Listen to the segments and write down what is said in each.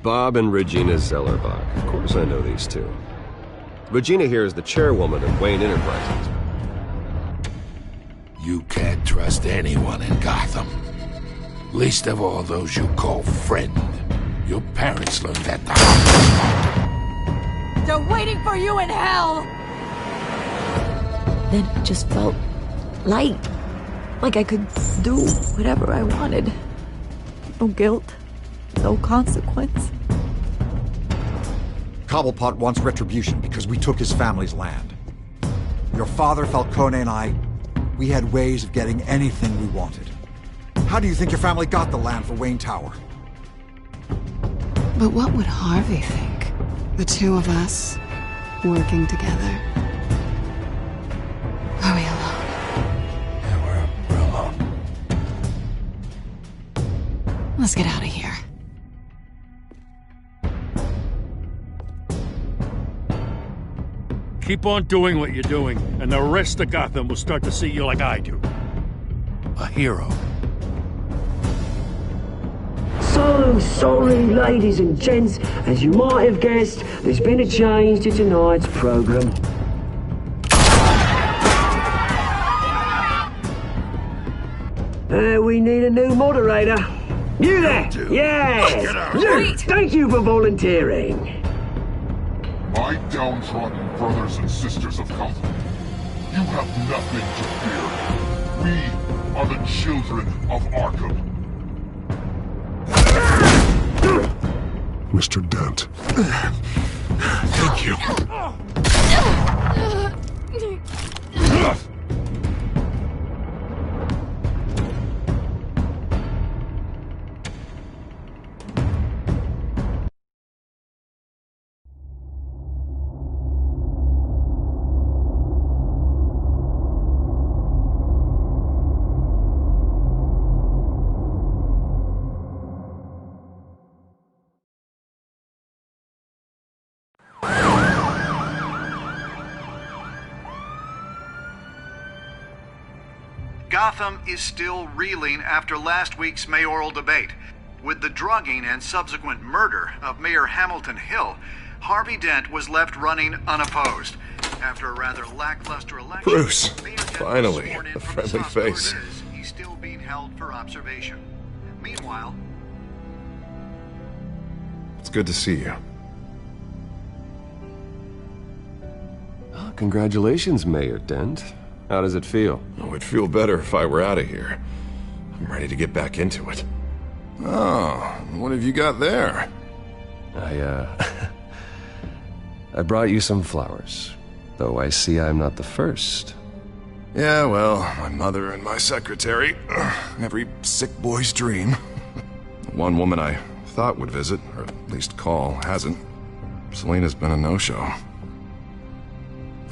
Bob and Regina Zellerbach. Of course I know these two. Regina here is the chairwoman of Wayne Enterprises. You can't trust anyone in Gotham. Least of all those you call friend. Your parents learned that the They're waiting for you in hell! Then it just felt light. Like I could do whatever I wanted. No guilt. No consequence. Cobblepot wants retribution because we took his family's land. Your father, Falcone, and I, we had ways of getting anything we wanted. How do you think your family got the land for Wayne Tower? But what would Harvey think? The two of us, working together. Are we alone? Yeah, we're alone. Let's get out of here. Keep on doing what you're doing, and the rest of Gotham will start to see you like I do. A hero. So sorry, ladies and gents. As you might have guessed, there's been a change to tonight's program. We need a new moderator. You there? Yes! You! Thank you for volunteering. My downtrodden brothers and sisters of Gotham, you have nothing to fear. We are the children of Arkham. Mr. Dent. Thank you. Gotham is still reeling after last week's mayoral debate. With the drugging and subsequent murder of Mayor Hamilton Hill, Harvey Dent was left running unopposed. After a rather lackluster election, Bruce, Mayor Dent was finally, sworn in a from friendly the South face. Floridas. He's still being held for observation. Meanwhile, It's good to see you. Oh, congratulations, Mayor Dent. How does it feel? Oh, it'd feel better if I were out of here. I'm ready to get back into it. Oh, what have you got there? I brought you some flowers. Though I see I'm not the first. Yeah, well, my mother and my secretary. Every sick boy's dream. One woman I thought would visit, or at least call, hasn't. Selena's been a no-show.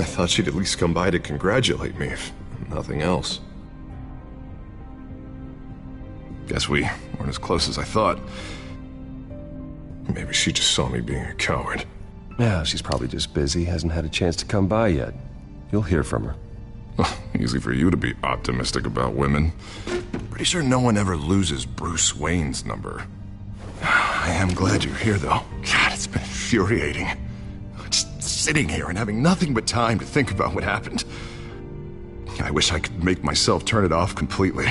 I thought she'd at least come by to congratulate me, if nothing else. Guess we weren't as close as I thought. Maybe she just saw me being a coward. Yeah, she's probably just busy, hasn't had a chance to come by yet. You'll hear from her. Easy for you to be optimistic about women. Pretty sure no one ever loses Bruce Wayne's number. I am glad you're here, though. God, it's been infuriating. Just sitting here and having nothing but time to think about what happened. I wish I could make myself turn it off completely.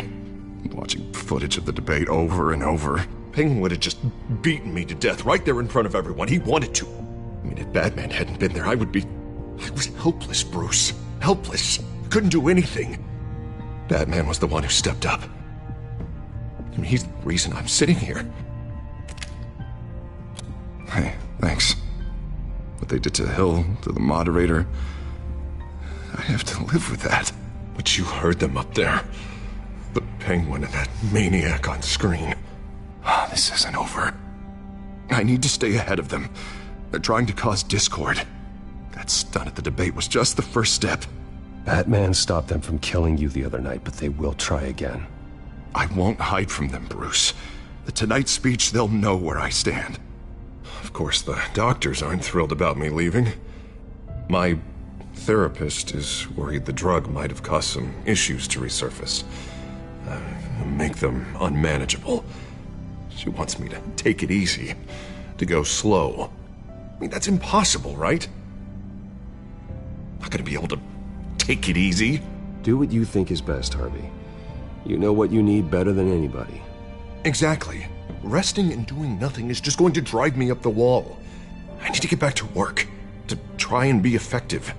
Watching footage of the debate over and over. Penguin would have just beaten me to death right there in front of everyone. He wanted to. I mean, if Batman hadn't been there, I was helpless, Bruce. Helpless. Couldn't do anything. Batman was the one who stepped up. I mean, he's the reason I'm sitting here. Hey, thanks. What they did to Hill, to the moderator, I have to live with that. But you heard them up there. The Penguin and that maniac on screen. This isn't over. I need to stay ahead of them. They're trying to cause discord. That stunt at the debate was just the first step. Batman stopped them from killing you the other night, but they will try again. I won't hide from them, Bruce. The Tonight speech, they'll know where I stand. Of course, the doctors aren't thrilled about me leaving. My therapist is worried the drug might have caused some issues to resurface. Make them unmanageable. She wants me to take it easy. to go slow. I mean, that's impossible, right? Not gonna be able to take it easy. Do what you think is best, Harvey. You know what you need better than anybody. Exactly. Resting and doing nothing is just going to drive me up the wall. I need to get back to work, to try and be effective.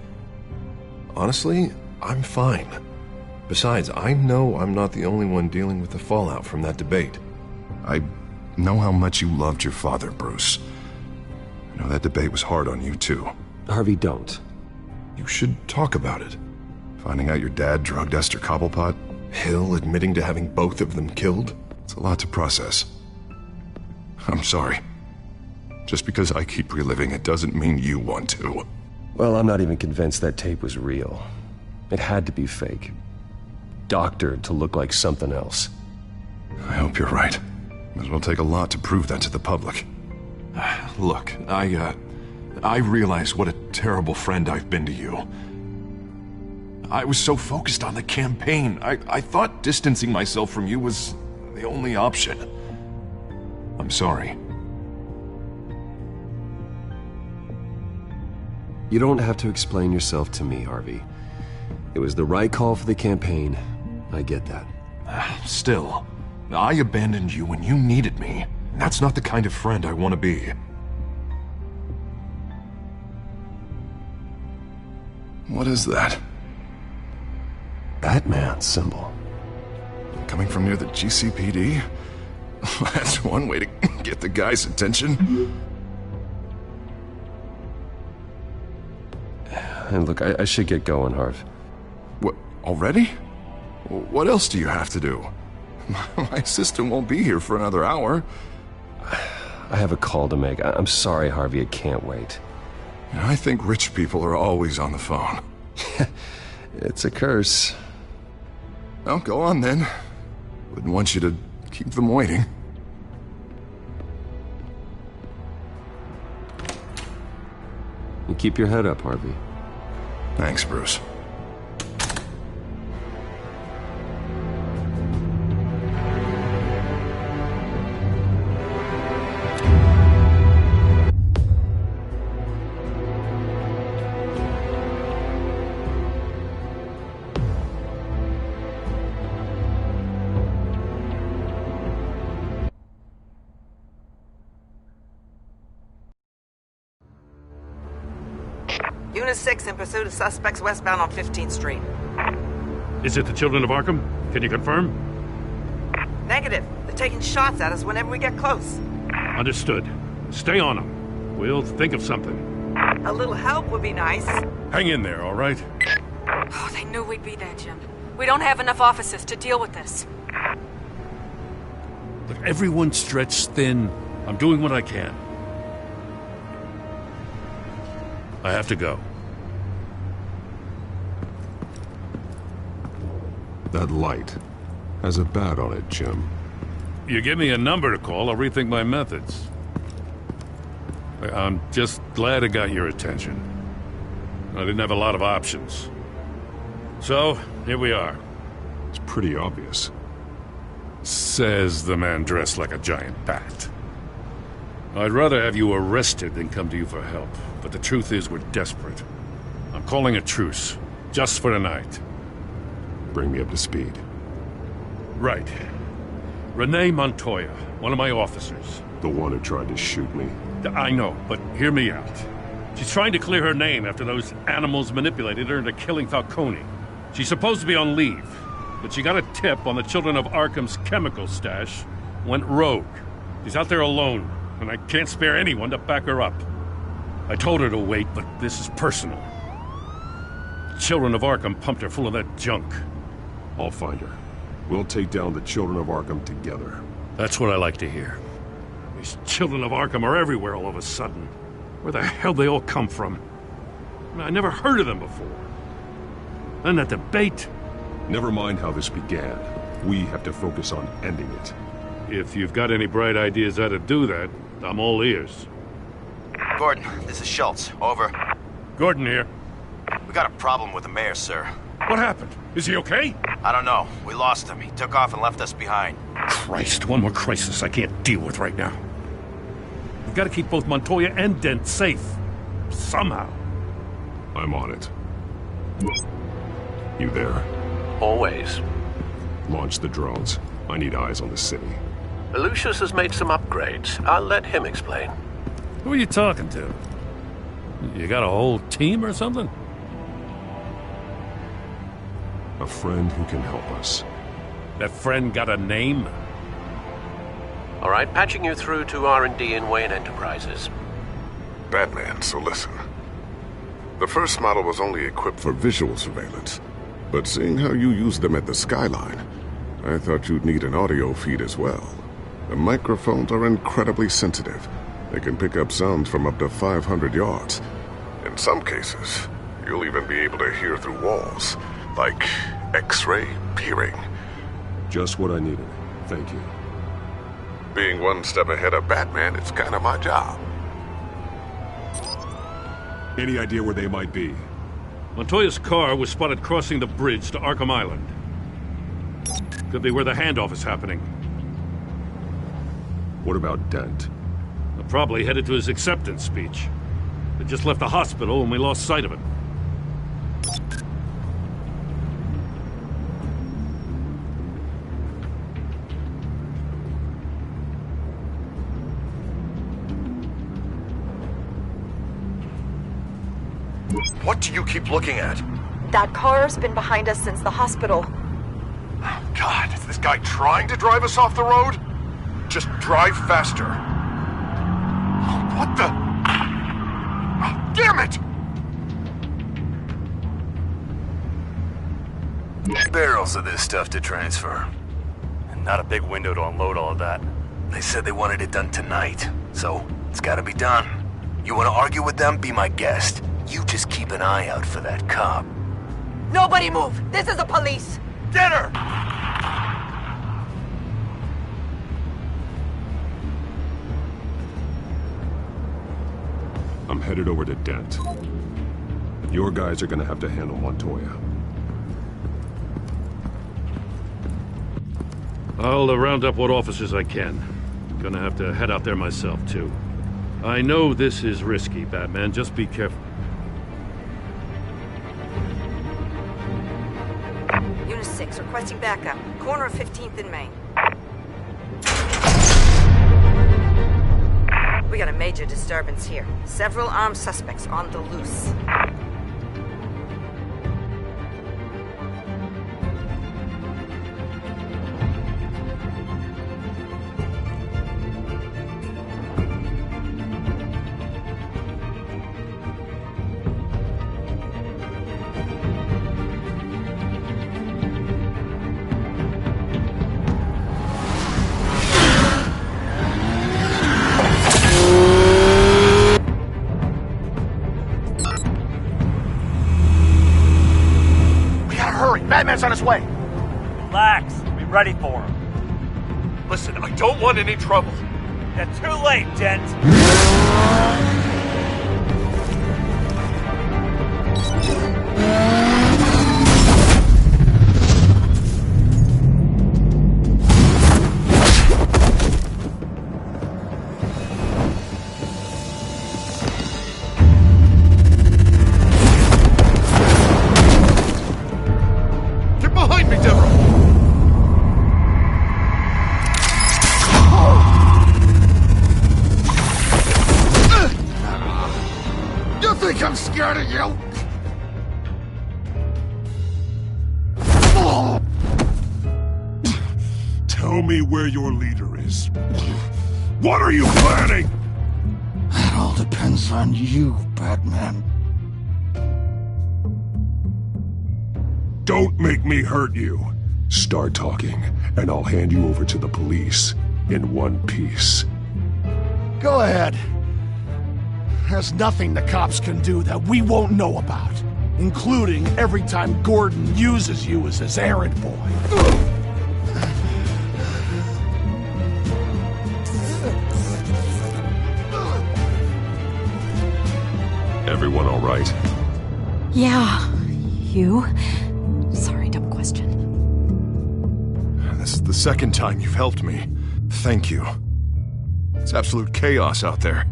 Honestly, I'm fine. Besides, I know I'm not the only one dealing with the fallout from that debate. I know how much you loved your father, Bruce. I know that debate was hard on you, too. Harvey, don't. You should talk about it. Finding out your dad drugged Esther Cobblepot, Hill admitting to having both of them killed. It's a lot to process. I'm sorry. Just because I keep reliving it doesn't mean you want to. Well, I'm not even convinced that tape was real. It had to be fake. Doctored to look like something else. I hope you're right. It'll take a lot to prove that to the public. Look, I realize what a terrible friend I've been to you. I was so focused on the campaign. I thought distancing myself from you was the only option. I'm sorry. You don't have to explain yourself to me, Harvey. It was the right call for the campaign. I get that. Still, I abandoned you when you needed me. That's not the kind of friend I want to be. What is that? Batman symbol. Coming from near the GCPD? That's one way to get the guy's attention. And look, I should get going, Harv. What, already? What else do you have to do? My assistant won't be here for another hour. I have a call to make. I'm sorry, Harvey, I can't wait. I think rich people are always on the phone. It's a curse. Well, go on then. Wouldn't want you to keep them waiting. You keep your head up, Harvey. Thanks, Bruce. Unit 6 in pursuit of suspects westbound on 15th Street. Is it the Children of Arkham? Can you confirm? Negative. They're taking shots at us whenever we get close. Understood. Stay on them. We'll think of something. A little help would be nice. Hang in there, all right? Oh, they knew we'd be there, Jim. We don't have enough officers to deal with this. Look, everyone's stretched thin. I'm doing what I can. I have to go. That light has a bat on it, Jim. You give me a number to call, I'll rethink my methods. I'm just glad it got your attention. I didn't have a lot of options. So, here we are. It's pretty obvious. Says the man dressed like a giant bat. I'd rather have you arrested than come to you for help, but the truth is we're desperate. I'm calling a truce, just for tonight. Bring me up to speed. Right. Renee Montoya, one of my officers. The one who tried to shoot me. I know, but hear me out. She's trying to clear her name after those animals manipulated her into killing Falcone. She's supposed to be on leave, but she got a tip on the Children of Arkham's chemical stash, went rogue. She's out there alone, and I can't spare anyone to back her up. I told her to wait, but this is personal. Children of Arkham pumped her full of that junk. I'll find her. We'll take down the Children of Arkham together. That's what I like to hear. These Children of Arkham are everywhere all of a sudden. Where the hell they all come from? I never heard of them before. And that debate. Never mind how this began. We have to focus on ending it. If you've got any bright ideas how to do that, I'm all ears. Gordon, this is Schultz. Over. Gordon here. We got a problem with the mayor, sir. What happened? Is he okay? I don't know. We lost him. He took off and left us behind. Christ, one more crisis I can't deal with right now. We gotta keep both Montoya and Dent safe. Somehow. I'm on it. You there? Always. Launch the drones. I need eyes on the city. Lucius has made some upgrades. I'll let him explain. Who are you talking to? You got a whole team or something? A friend who can help us. That friend got a name? All right, patching you through to R&D in Wayne Enterprises. Batman, so listen. The first model was only equipped for visual surveillance. But seeing how you use them at the skyline, I thought you'd need an audio feed as well. The microphones are incredibly sensitive. They can pick up sounds from up to 500 yards. In some cases, you'll even be able to hear through walls, like X-ray peering. Just what I needed. Thank you. Being one step ahead of Batman, it's kind of my job. Any idea where they might be? Montoya's car was spotted crossing the bridge to Arkham Island. Could be where the handoff is happening. What about Dent? They're probably headed to his acceptance speech. They just left the hospital and we lost sight of it. What do you keep looking at? That car's been behind us since the hospital. God, is this guy trying to drive us off the road? Just drive faster. What the? Oh, damn it! Barrels of this stuff to transfer. And not a big window to unload all of that. They said they wanted it done tonight, so it's gotta be done. You wanna argue with them? Be my guest. You just keep an eye out for that cop. Nobody move! This is the police! Get her! I'm headed over to Dent. Your guys are gonna have to handle Montoya. I'll round up what officers I can. Gonna have to head out there myself, too. I know this is risky, Batman. Just be careful. Unit 6, requesting backup. Corner of 15th and Main. We got a major disturbance here. Several armed suspects on the loose. Batman's on his way. Relax. Be ready for him. Listen, I don't want any trouble. You're too late, Dent. I'm scared of you! Tell me where your leader is. What are you planning? That all depends on you, Batman. Don't make me hurt you. Start talking, and I'll hand you over to the police in one piece. Go ahead. There's nothing the cops can do that we won't know about, including every time Gordon uses you as his errand boy. Everyone all right? Yeah. You? Sorry, dumb question. This is the second time you've helped me. Thank you. It's absolute chaos out there.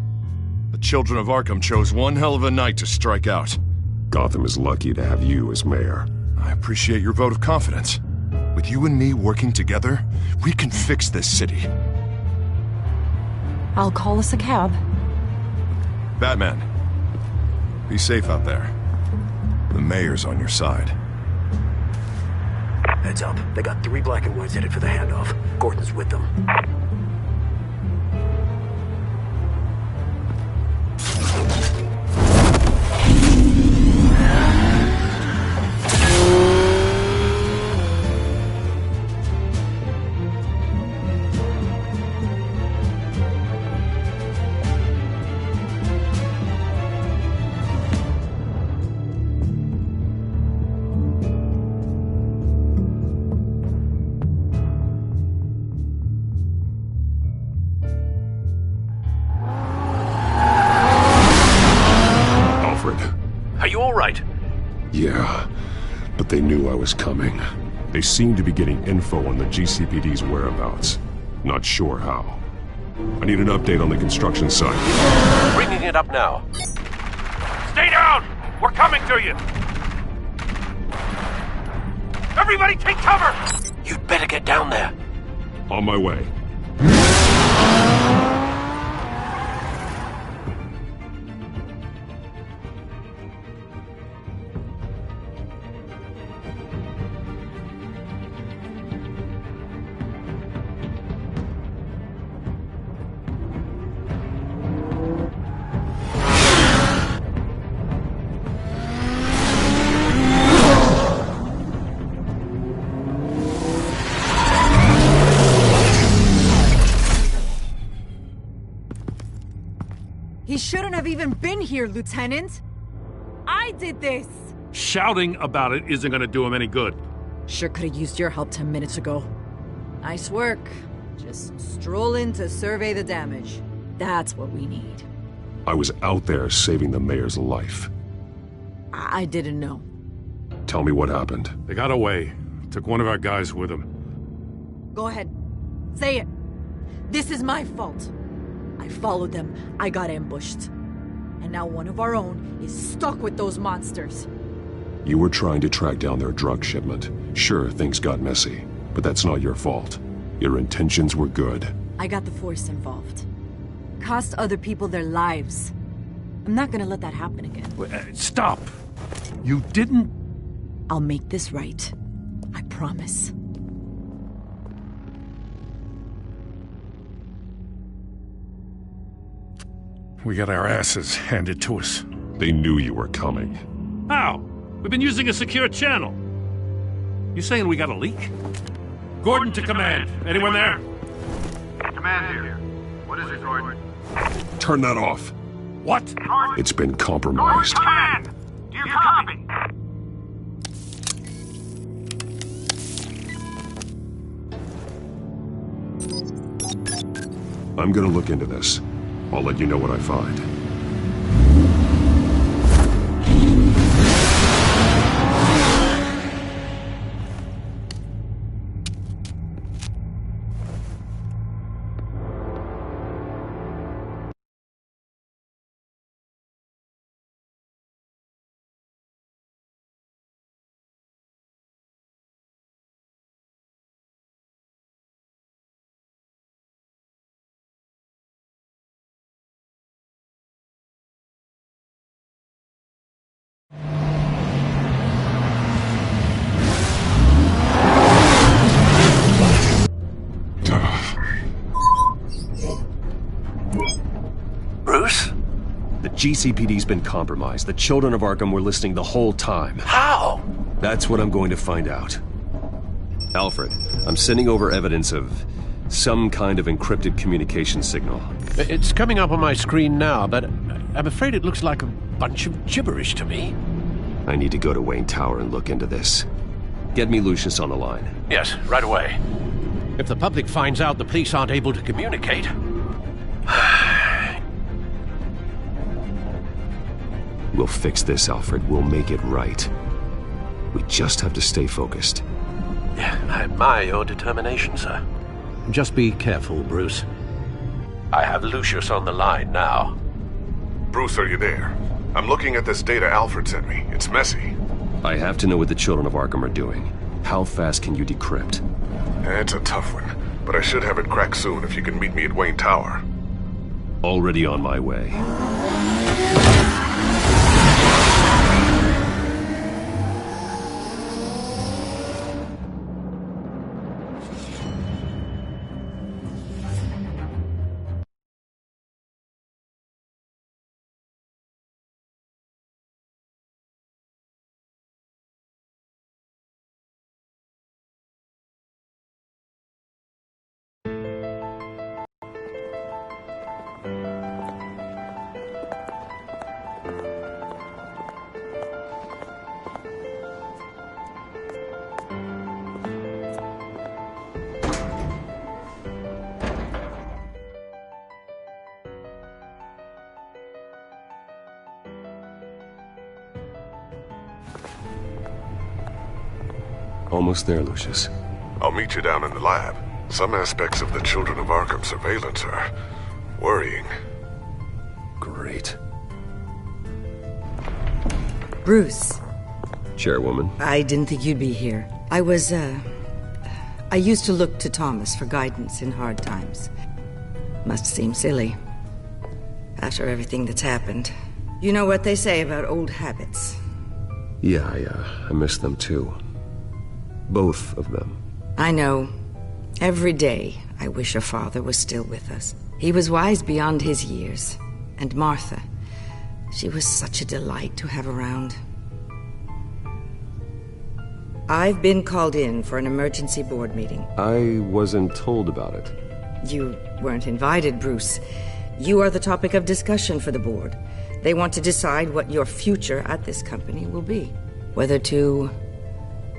The children of Arkham chose one hell of a night to strike out. Gotham is lucky to have you as mayor. I appreciate your vote of confidence. With you and me working together, we can fix this city. I'll call us a cab. Batman, be safe out there. The mayor's on your side. Heads up. They got 3 black and whites headed for the handoff. Gordon's with them. Are you all right? Yeah, but they knew I was coming. They seem to be getting info on the GCPD's whereabouts. Not sure how. I need an update on the construction site. Bringing it up now. Stay down! We're coming to you! Everybody take cover! You'd better get down there. On my way. He shouldn't have even been here, Lieutenant. I did this. Shouting about it isn't gonna do him any good. Sure could have used your help 10 minutes ago. Nice work. Just stroll in to survey the damage. That's what we need. I was out there saving the mayor's life. I didn't know. Tell me what happened. They got away. Took one of our guys with them. Go ahead. Say it. This is my fault. I followed them. I got ambushed. And now one of our own is stuck with those monsters. You were trying to track down their drug shipment. Sure, things got messy, but that's not your fault. Your intentions were good. I got the Force involved. Cost other people their lives. I'm not gonna let that happen again. Stop! You didn't... I'll make this right. I promise. We got our asses handed to us. They knew you were coming. How? We've been using a secure channel. You saying we got a leak? Gordon to command. Anyone there? Command here. What is it, Gordon? Turn that off. What? It's been compromised. Command! Do you copy? I'm gonna look into this. I'll let you know what I find. Bruce? The GCPD's been compromised. The children of Arkham were listening the whole time. How? That's what I'm going to find out. Alfred, I'm sending over evidence of some kind of encrypted communication signal. It's coming up on my screen now, but I'm afraid it looks like a bunch of gibberish to me. I need to go to Wayne Tower and look into this. Get me Lucius on the line. Yes, right away. If the public finds out the police aren't able to communicate... We'll fix this, Alfred. We'll make it right. We just have to stay focused. I admire your determination, sir. Just be careful, Bruce. I have Lucius on the line now. Bruce, are you there? I'm looking at this data Alfred sent me. It's messy. I have to know what the children of Arkham are doing. How fast can you decrypt? It's a tough one, but I should have it cracked soon if you can meet me at Wayne Tower. Already on my way. Almost there, Lucius. I'll meet you down in the lab. Some aspects of the Children of Arkham surveillance are worrying. Great. Bruce. Chairwoman. I didn't think you'd be here. I used to look to Thomas for guidance in hard times. Must seem silly. After everything that's happened. You know what they say about old habits. Yeah, I miss them too. Both of them. I know. Every day, I wish your father was still with us. He was wise beyond his years. And Martha, she was such a delight to have around. I've been called in for an emergency board meeting. I wasn't told about it. You weren't invited, Bruce. You are the topic of discussion for the board. They want to decide what your future at this company will be. Whether to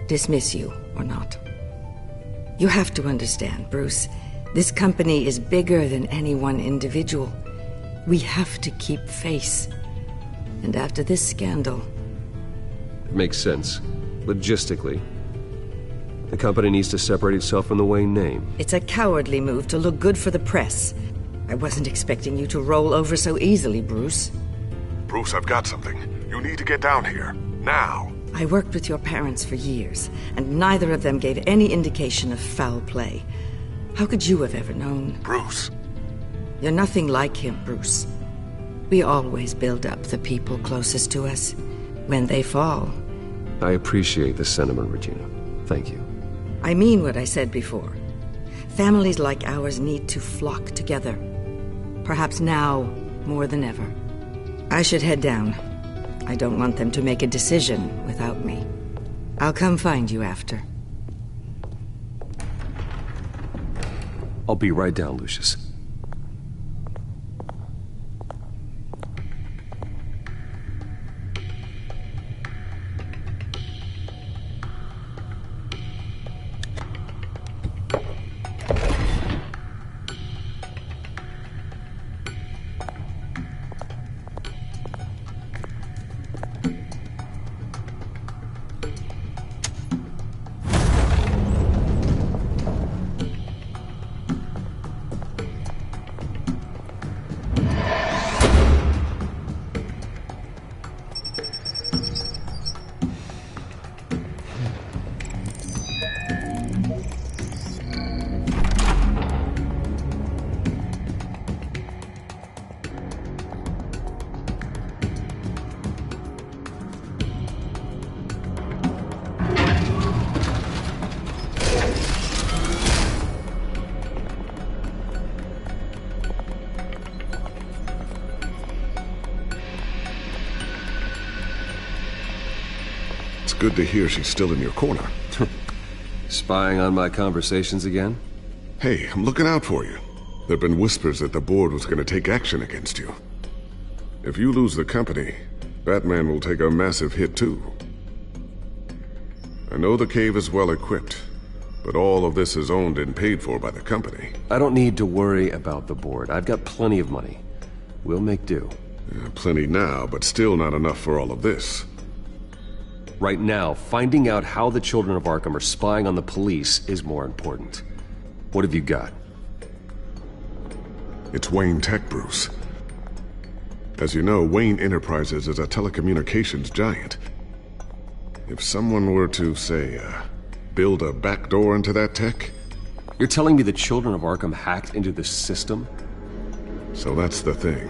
dismiss you or not. You have to understand, Bruce. This company is bigger than any one individual. We have to keep face. And after this scandal... It makes sense. Logistically. The company needs to separate itself from the Wayne name. It's a cowardly move to look good for the press. I wasn't expecting you to roll over so easily, Bruce. Bruce, I've got something. You need to get down here. Now. I worked with your parents for years, and neither of them gave any indication of foul play. How could you have ever known? Bruce. You're nothing like him, Bruce. We always build up the people closest to us. When they fall... I appreciate the sentiment, Regina. Thank you. I mean what I said before. Families like ours need to flock together. Perhaps now more than ever. I should head down. I don't want them to make a decision without me. I'll come find you after. I'll be right down, Lucius. Good to hear she's still in your corner. Spying on my conversations again? Hey, I'm looking out for you. There've been whispers that the board was going to take action against you. If you lose the company, Batman will take a massive hit too. I know the cave is well equipped, but all of this is owned and paid for by the company. I don't need to worry about the board. I've got plenty of money. We'll make do. Plenty now, but still not enough for all of this. Right now, finding out how the Children of Arkham are spying on the police is more important. What have you got? It's Wayne Tech, Bruce. As you know, Wayne Enterprises is a telecommunications giant. If someone were to, say, build a backdoor into that tech... You're telling me the children of Arkham hacked into the system? So that's the thing.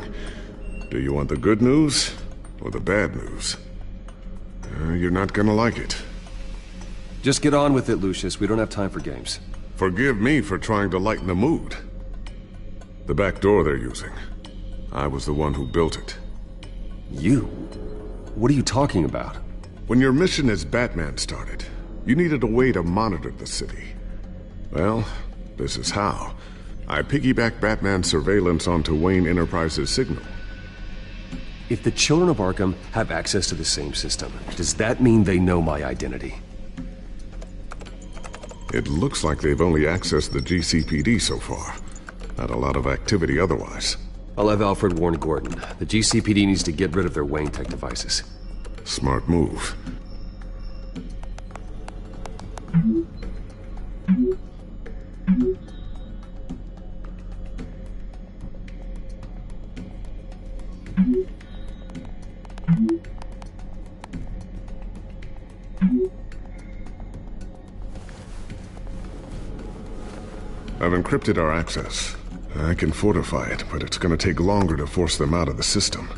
Do you want the good news or the bad news? You're not gonna like it. Just get on with it, Lucius. We don't have time for games. Forgive me for trying to lighten the mood. The back door they're using. I was the one who built it. You? What are you talking about? When your mission as Batman started, you needed a way to monitor the city. Well, this is how. I piggybacked Batman's surveillance onto Wayne Enterprises' signal. If the children of Arkham have access to the same system, does that mean they know my identity? It looks like they've only accessed the GCPD so far. Not a lot of activity otherwise. I'll have Alfred warn Gordon. The GCPD needs to get rid of their Wayne Tech devices. Smart move. I've encrypted our access. I can fortify it, but it's gonna take longer to force them out of the system.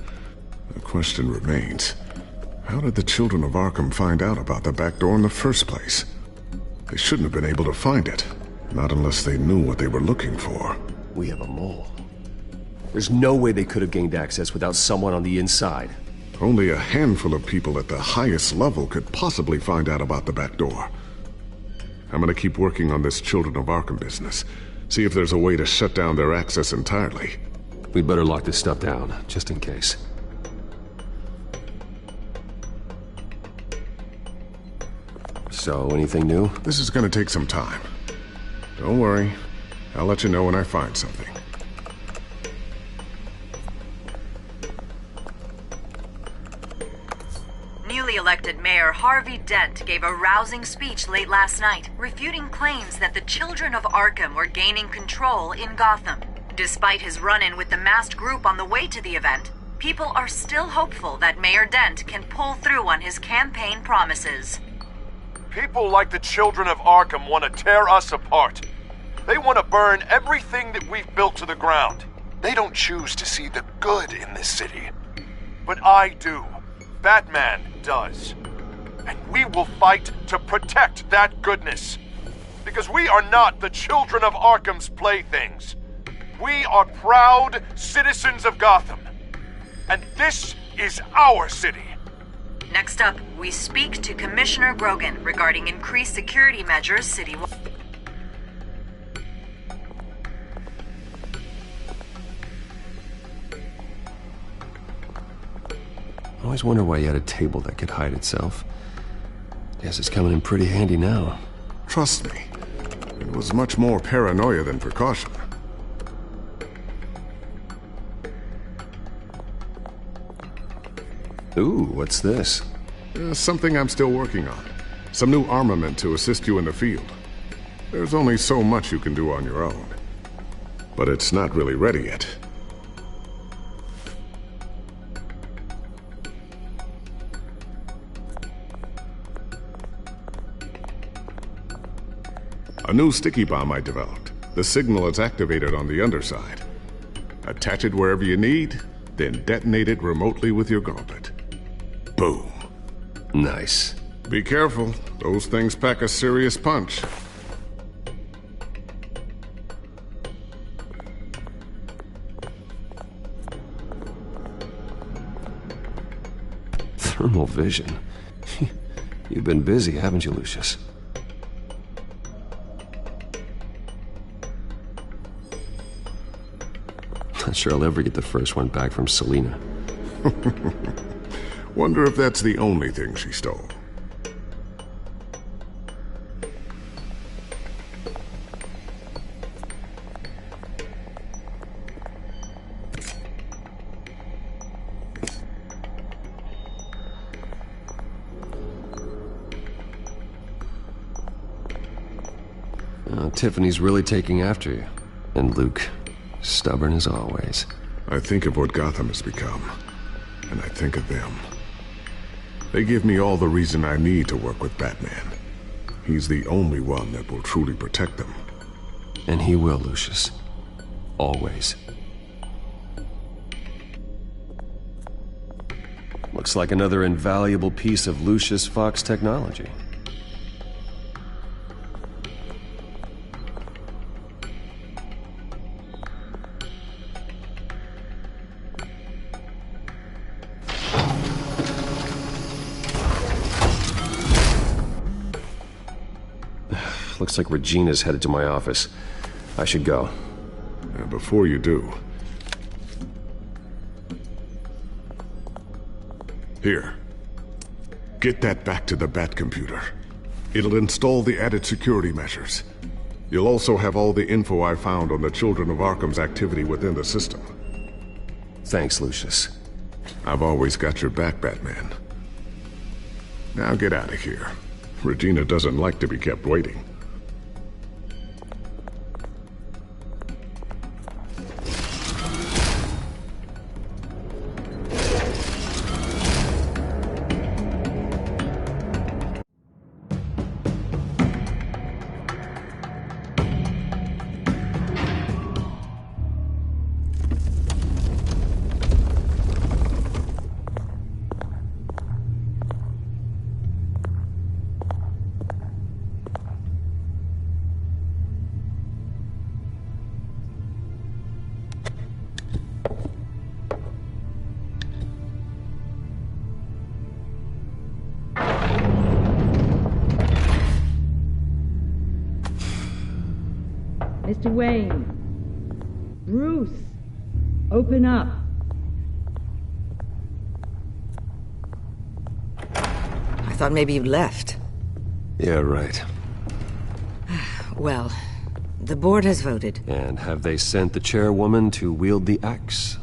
The question remains, how did the children of Arkham find out about the back door in the first place? They shouldn't have been able to find it. Not unless they knew what they were looking for. We have a mole. There's no way they could have gained access without someone on the inside. Only a handful of people at the highest level could possibly find out about the back door. I'm gonna keep working on this Children of Arkham business. See if there's a way to shut down their access entirely. We'd better lock this stuff down, just in case. So, anything new? This is gonna take some time. Don't worry. I'll let you know when I find something. Newly elected Mayor Harvey Dent gave a rousing speech late last night, refuting claims that the children of Arkham were gaining control in Gotham. Despite his run-in with the masked group on the way to the event, people are still hopeful that Mayor Dent can pull through on his campaign promises. People like the children of Arkham want to tear us apart. They want to burn everything that we've built to the ground. They don't choose to see the good in this city. But I do. Batman does. And we will fight to protect that goodness. Because we are not the children of Arkham's playthings. We are proud citizens of Gotham. And this is our city. Next up, we speak to Commissioner Grogan regarding increased security measures citywide. I always wonder why he had a table that could hide itself. Guess it's coming in pretty handy now. Trust me, it was much more paranoia than precaution. Ooh, what's this? Something I'm still working on. Some new armament to assist you in the field. There's only so much you can do on your own. But it's not really ready yet. A new sticky bomb I developed. The signal is activated on the underside. Attach it wherever you need, then detonate it remotely with your gauntlet. Boom. Nice. Be careful. Those things pack a serious punch. Thermal vision. You've been busy, haven't you, Lucius? Not sure I'll ever get the first one back from Selina. Wonder if that's the only thing she stole. Tiffany's really taking after you. And Luke. Stubborn as always. I think of what Gotham has become, and I think of them. They give me all the reason I need to work with Batman. He's the only one that will truly protect them. And he will, Lucius. Always. Looks like another invaluable piece of Lucius Fox technology. Looks like Regina's headed to my office. I should go. Before you do... Here. Get that back to the Bat computer. It'll install the added security measures. You'll also have all the info I found on the Children of Arkham's activity within the system. Thanks, Lucius. I've always got your back, Batman. Now get out of here. Regina doesn't like to be kept waiting. Mr. Wayne. Bruce. Open up. I thought maybe you left. Yeah, right. Well, the board has voted. And have they sent the chairwoman to wield the axe?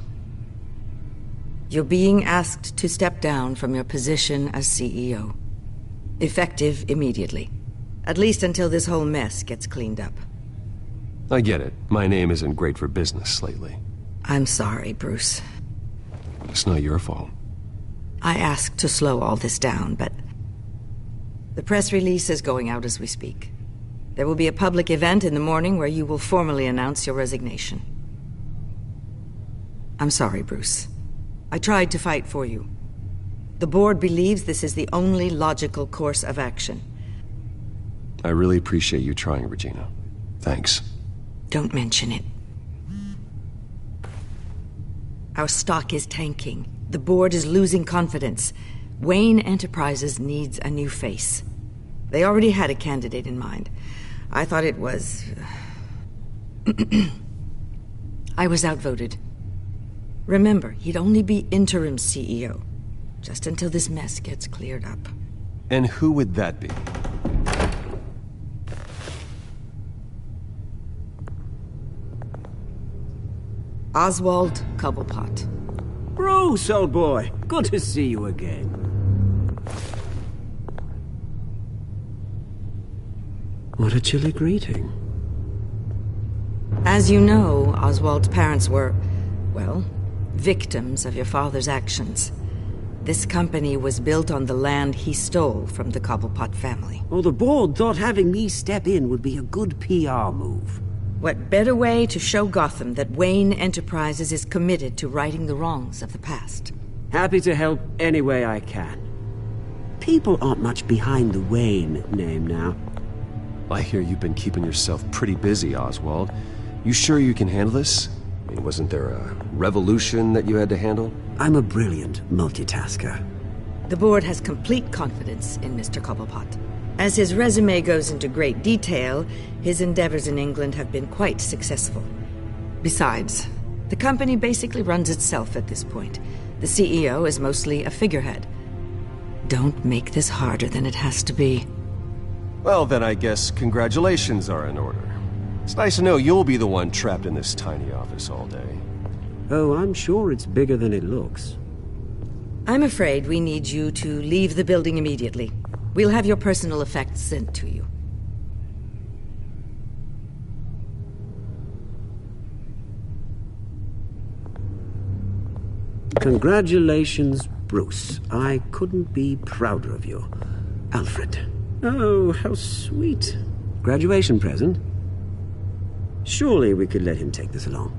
You're being asked to step down from your position as CEO. Effective immediately. At least until this whole mess gets cleaned up. I get it. My name isn't great for business lately. I'm sorry, Bruce. It's not your fault. I asked to slow all this down, but... the press release is going out as we speak. There will be a public event in the morning where you will formally announce your resignation. I'm sorry, Bruce. I tried to fight for you. The board believes this is the only logical course of action. I really appreciate you trying, Regina. Thanks. Don't mention it. Our stock is tanking. The board is losing confidence. Wayne Enterprises needs a new face. They already had a candidate in mind. I thought it was... I was outvoted. Remember, he'd only be interim CEO. Just until this mess gets cleared up. And who would that be? Oswald Cobblepot. Bruce, old boy. Good to see you again. What a chilly greeting. As you know, Oswald's parents were, well, victims of your father's actions. This company was built on the land he stole from the Cobblepot family. Well, the board thought having me step in would be a good PR move. What better way to show Gotham that Wayne Enterprises is committed to righting the wrongs of the past? Happy to help any way I can. People aren't much behind the Wayne name now. I hear you've been keeping yourself pretty busy, Oswald. You sure you can handle this? I mean, wasn't there a revolution that you had to handle? I'm a brilliant multitasker. The board has complete confidence in Mr. Cobblepot. As his resume goes into great detail, his endeavors in England have been quite successful. Besides, the company basically runs itself at this point. The CEO is mostly a figurehead. Don't make this harder than it has to be. Well, then I guess congratulations are in order. It's nice to know you'll be the one trapped in this tiny office all day. Oh, I'm sure it's bigger than it looks. I'm afraid we need you to leave the building immediately. We'll have your personal effects sent to you. Congratulations, Bruce. I couldn't be prouder of you. Alfred. Oh, how sweet. Graduation present? Surely we could let him take this along.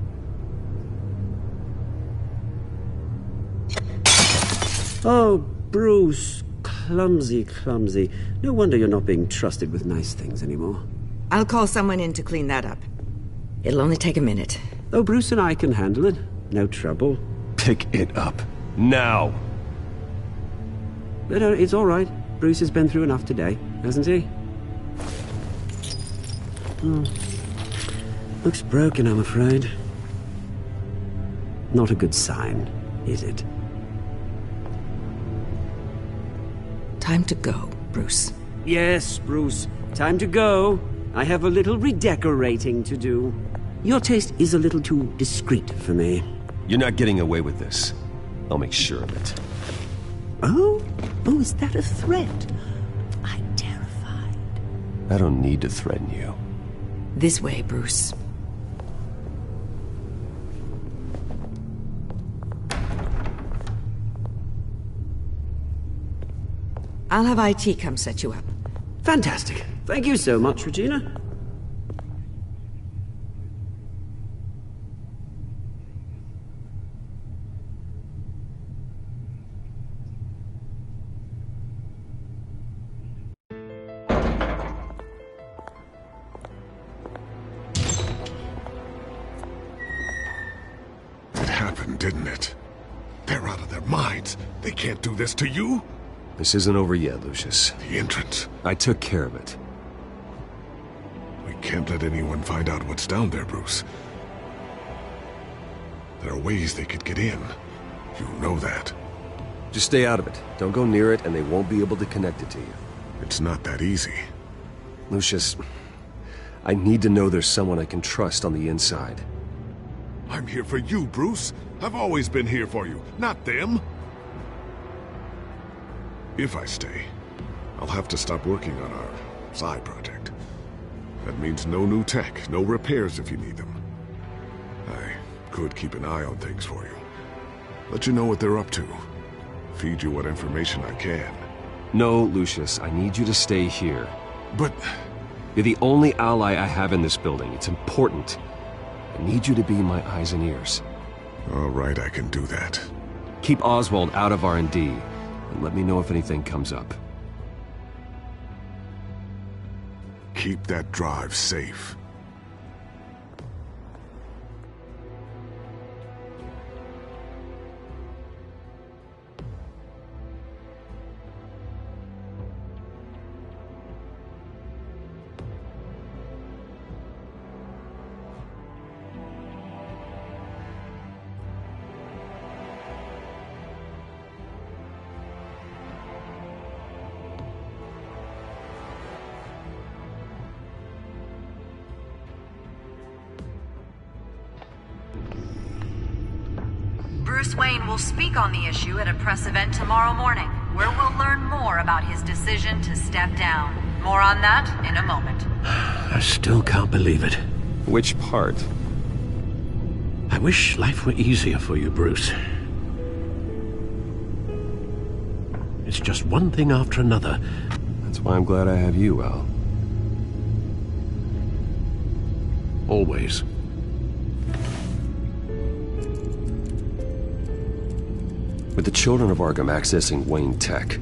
Oh, Bruce. Clumsy, clumsy. No wonder you're not being trusted with nice things anymore. I'll call someone in to clean that up. It'll only take a minute. Oh, Bruce and I can handle it. No trouble. Pick it up. Now! But it's all right. Bruce has been through enough today, hasn't he? Looks broken, I'm afraid. Not a good sign, is it? Time to go, Bruce. Yes, Bruce. Time to go. I have a little redecorating to do. Your taste is a little too discreet for me. You're not getting away with this. I'll make sure of it. Oh? Oh, is that a threat? I'm terrified. I don't need to threaten you. This way, Bruce. I'll have IT come set you up. Fantastic. Thank you so much, Regina. It happened, didn't it? They're out of their minds. They can't do this to you. This isn't over yet, Lucius. The entrance. I took care of it. We can't let anyone find out what's down there, Bruce. There are ways they could get in. You know that. Just stay out of it. Don't go near it, and they won't be able to connect it to you. It's not that easy. Lucius, I need to know there's someone I can trust on the inside. I'm here for you, Bruce. I've always been here for you, not them. If I stay, I'll have to stop working on our side project. That means no new tech, no repairs if you need them. I could keep an eye on things for you. Let you know what they're up to. Feed you what information I can. No, Lucius, I need you to stay here. But... You're the only ally I have in this building. It's important. I need you to be my eyes and ears. All right, I can do that. Keep Oswald out of R&D, and let me know if anything comes up. Keep that drive safe. Bruce Wayne will speak on the issue at a press event tomorrow morning, where we'll learn more about his decision to step down. More on that in a moment. I still can't believe it. Which part? I wish life were easier for you, Bruce. It's just one thing after another. That's why I'm glad I have you, Al. Always. With the children of Arkham accessing Wayne Tech,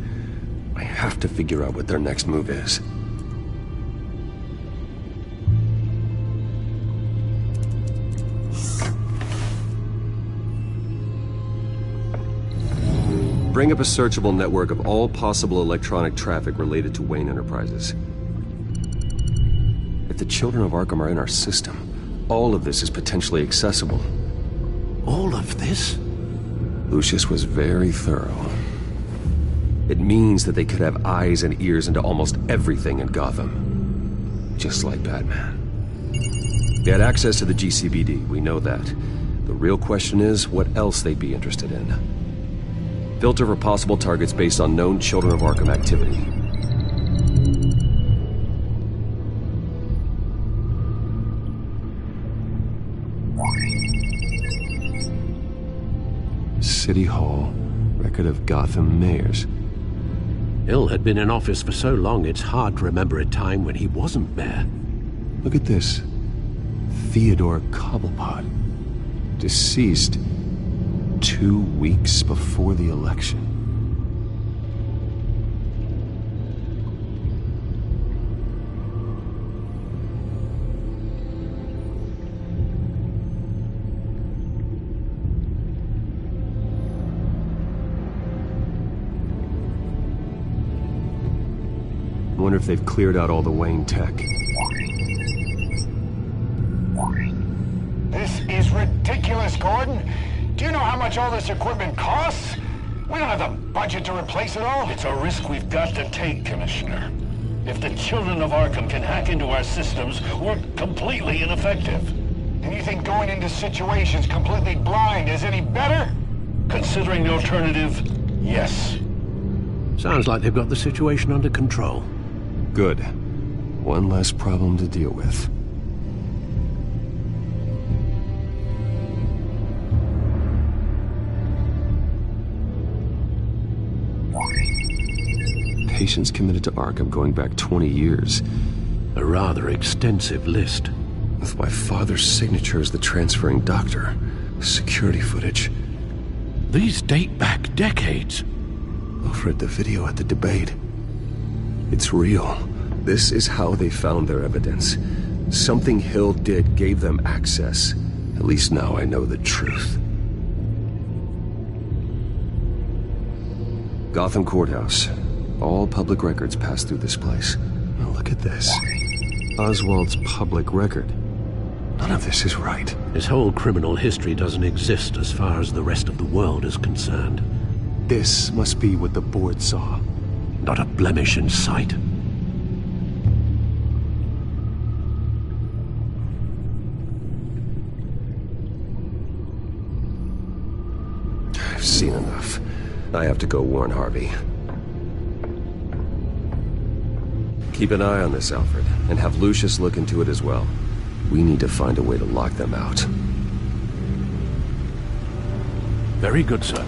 I have to figure out what their next move is. Bring up a searchable network of all possible electronic traffic related to Wayne Enterprises. If the children of Arkham are in our system, all of this is potentially accessible. All of this? Lucius was very thorough. It means that they could have eyes and ears into almost everything in Gotham. Just like Batman. They had access to the GCPD, we know that. The real question is, what else they'd be interested in. Filter for possible targets based on known Children of Arkham activity. City Hall, record of Gotham mayors. Hill had been in office for so long, it's hard to remember a time when he wasn't mayor. Look at this. Theodore Cobblepot. Deceased 2 weeks before the election. I wonder if they've cleared out all the Wayne tech. This is ridiculous, Gordon. Do you know how much all this equipment costs? We don't have the budget to replace it all. It's a risk we've got to take, Commissioner. If the children of Arkham can hack into our systems, we're completely ineffective. And you think going into situations completely blind is any better? Considering the alternative, yes. Sounds like they've got the situation under control. Good. One less problem to deal with. Patients committed to Arkham going back 20 years. A rather extensive list. With my father's signature as the transferring doctor. Security footage. These date back decades. Alfred, the video at the debate. It's real. This is how they found their evidence. Something Hill did gave them access. At least now I know the truth. Gotham Courthouse. All public records pass through this place. Now look at this. Oswald's public record. None of this is right. His whole criminal history doesn't exist as far as the rest of the world is concerned. This must be what the board saw. Not a blemish in sight. I've seen enough. I have to go warn Harvey. Keep an eye on this, Alfred, and have Lucius look into it as well. We need to find a way to lock them out. Very good, sir.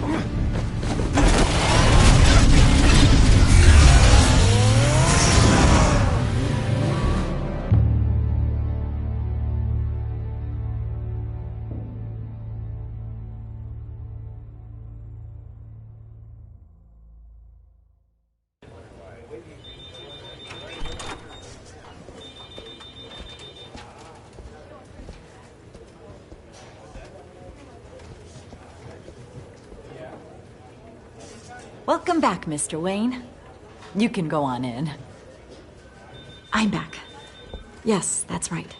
Welcome back, Mr. Wayne. You can go on in. I'm back. Yes, that's right.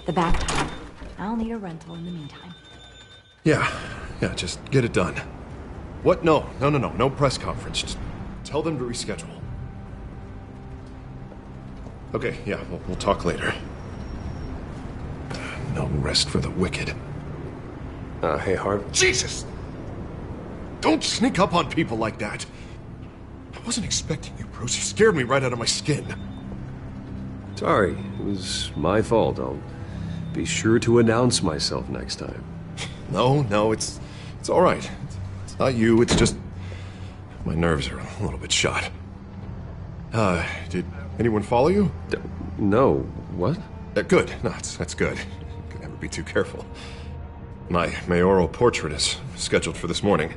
The backpack. I'll need a rental in the meantime. Yeah, just get it done. What? No press conference. Just tell them to reschedule. Okay, yeah, we'll talk later. No rest for the wicked. Hey, Harv. Jesus! Don't sneak up on people like that. I wasn't expecting you, Bruce. You scared me right out of my skin. Sorry, it was my fault. I'll be sure to announce myself next time. No, it's all right. It's not you, it's just my nerves are a little bit shot. Did anyone follow you? No. What? Good. No, that's good. You can never be too careful. My mayoral portrait is scheduled for this morning.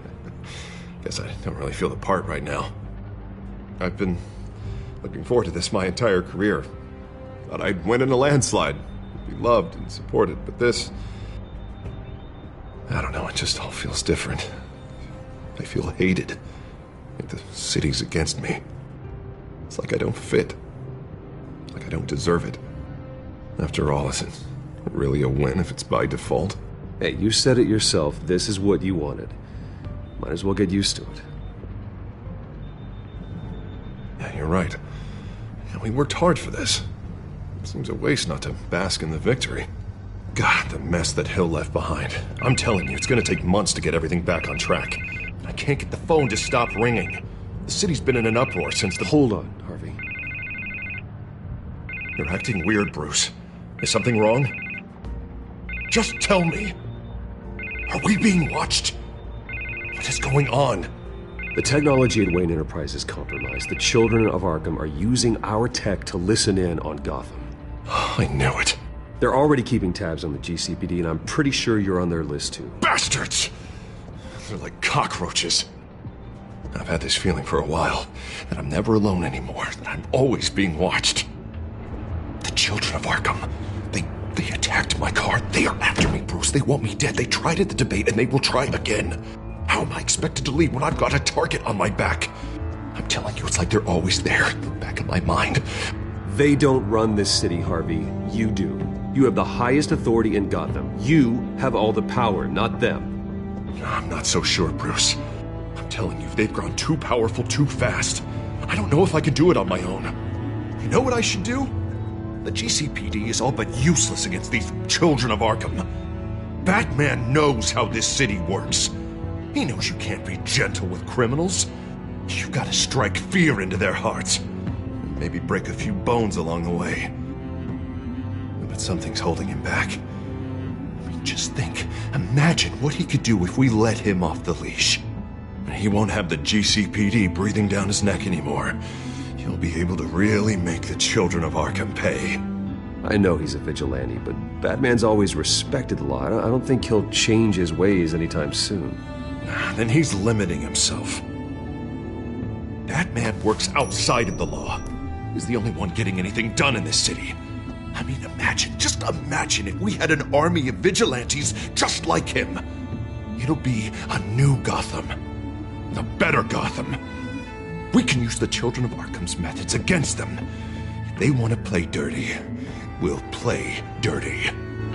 Guess I don't really feel the part right now. I've been looking forward to this my entire career. Thought I'd win in a landslide, be loved and supported, but this... I don't know, it just all feels different. I feel hated. Like the city's against me. It's like I don't fit. Like I don't deserve it. After all, is it really a win if it's by default? Hey, you said it yourself. This is what you wanted. Might as well get used to it. Yeah, you're right. Yeah, we worked hard for this. It seems a waste not to bask in the victory. God, the mess that Hill left behind. I'm telling you, it's gonna take months to get everything back on track. I can't get the phone to stop ringing. The city's been in an uproar since the... Hold on, Harvey. You're acting weird, Bruce. Is something wrong? Just tell me. Are we being watched? I going on? The technology at Wayne Enterprise is compromised. The children of Arkham are using our tech to listen in on Gotham. I knew it. They're already keeping tabs on the GCPD, and I'm pretty sure you're on their list too. Bastards! They're like cockroaches. I've had this feeling for a while, that I'm never alone anymore, that I'm always being watched. The children of Arkham, they attacked my car. They are after me, Bruce. They want me dead. They tried at the debate, and they will try again. How am I expected to leave when I've got a target on my back? I'm telling you, it's like they're always there, in the back of my mind. They don't run this city, Harvey. You do. You have the highest authority in Gotham. You have all the power, not them. I'm not so sure, Bruce. I'm telling you, they've grown too powerful too fast. I don't know if I can do it on my own. You know what I should do? The GCPD is all but useless against these children of Arkham. Batman knows how this city works. He knows you can't be gentle with criminals. You gotta strike fear into their hearts. And maybe break a few bones along the way. But something's holding him back. I mean, just think. Imagine what he could do if we let him off the leash. He won't have the GCPD breathing down his neck anymore. He'll be able to really make the children of Arkham pay. I know he's a vigilante, but Batman's always respected the law. I don't think he'll change his ways anytime soon. Then he's limiting himself. Batman works outside of the law. He's the only one getting anything done in this city. I mean, just imagine if we had an army of vigilantes just like him. It'll be a new Gotham. A better Gotham. We can use the children of Arkham's methods against them. If they want to play dirty, we'll play dirty.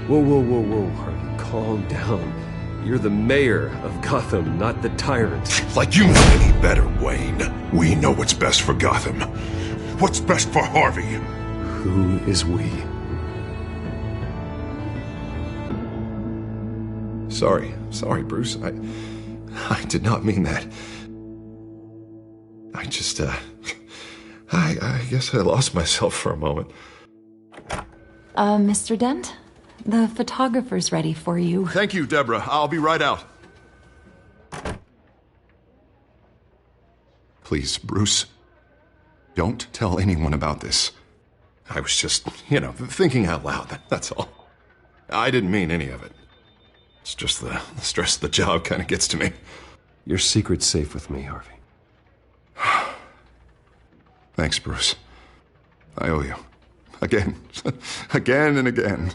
Whoa, Harvey, calm down. You're the mayor of Gotham, not the tyrant. Like you know any better, Wayne. We know what's best for Gotham. What's best for Harvey? Who is we? Sorry, Bruce. I did not mean that. I just, I guess I lost myself for a moment. Mr. Dent? The photographer's ready for you. Thank you, Deborah. I'll be right out. Please, Bruce, don't tell anyone about this. I was just, thinking out loud, that's all. I didn't mean any of it. It's just the stress of the job kind of gets to me. Your secret's safe with me, Harvey. Thanks, Bruce. I owe you. Again. Again and again.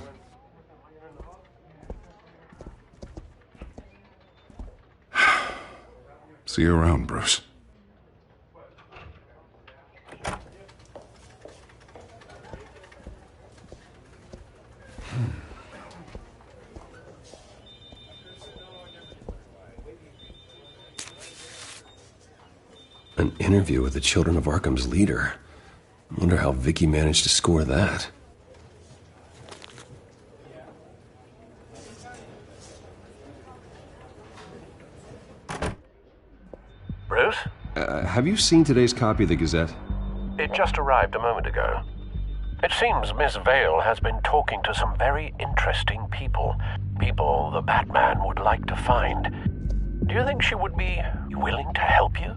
See you around, Bruce. An interview with the Children of Arkham's leader. I wonder how Vicky managed to score that. Bruce? Have you seen today's copy of the Gazette? It just arrived a moment ago. It seems Miss Vale has been talking to some very interesting people. People the Batman would like to find. Do you think she would be willing to help you?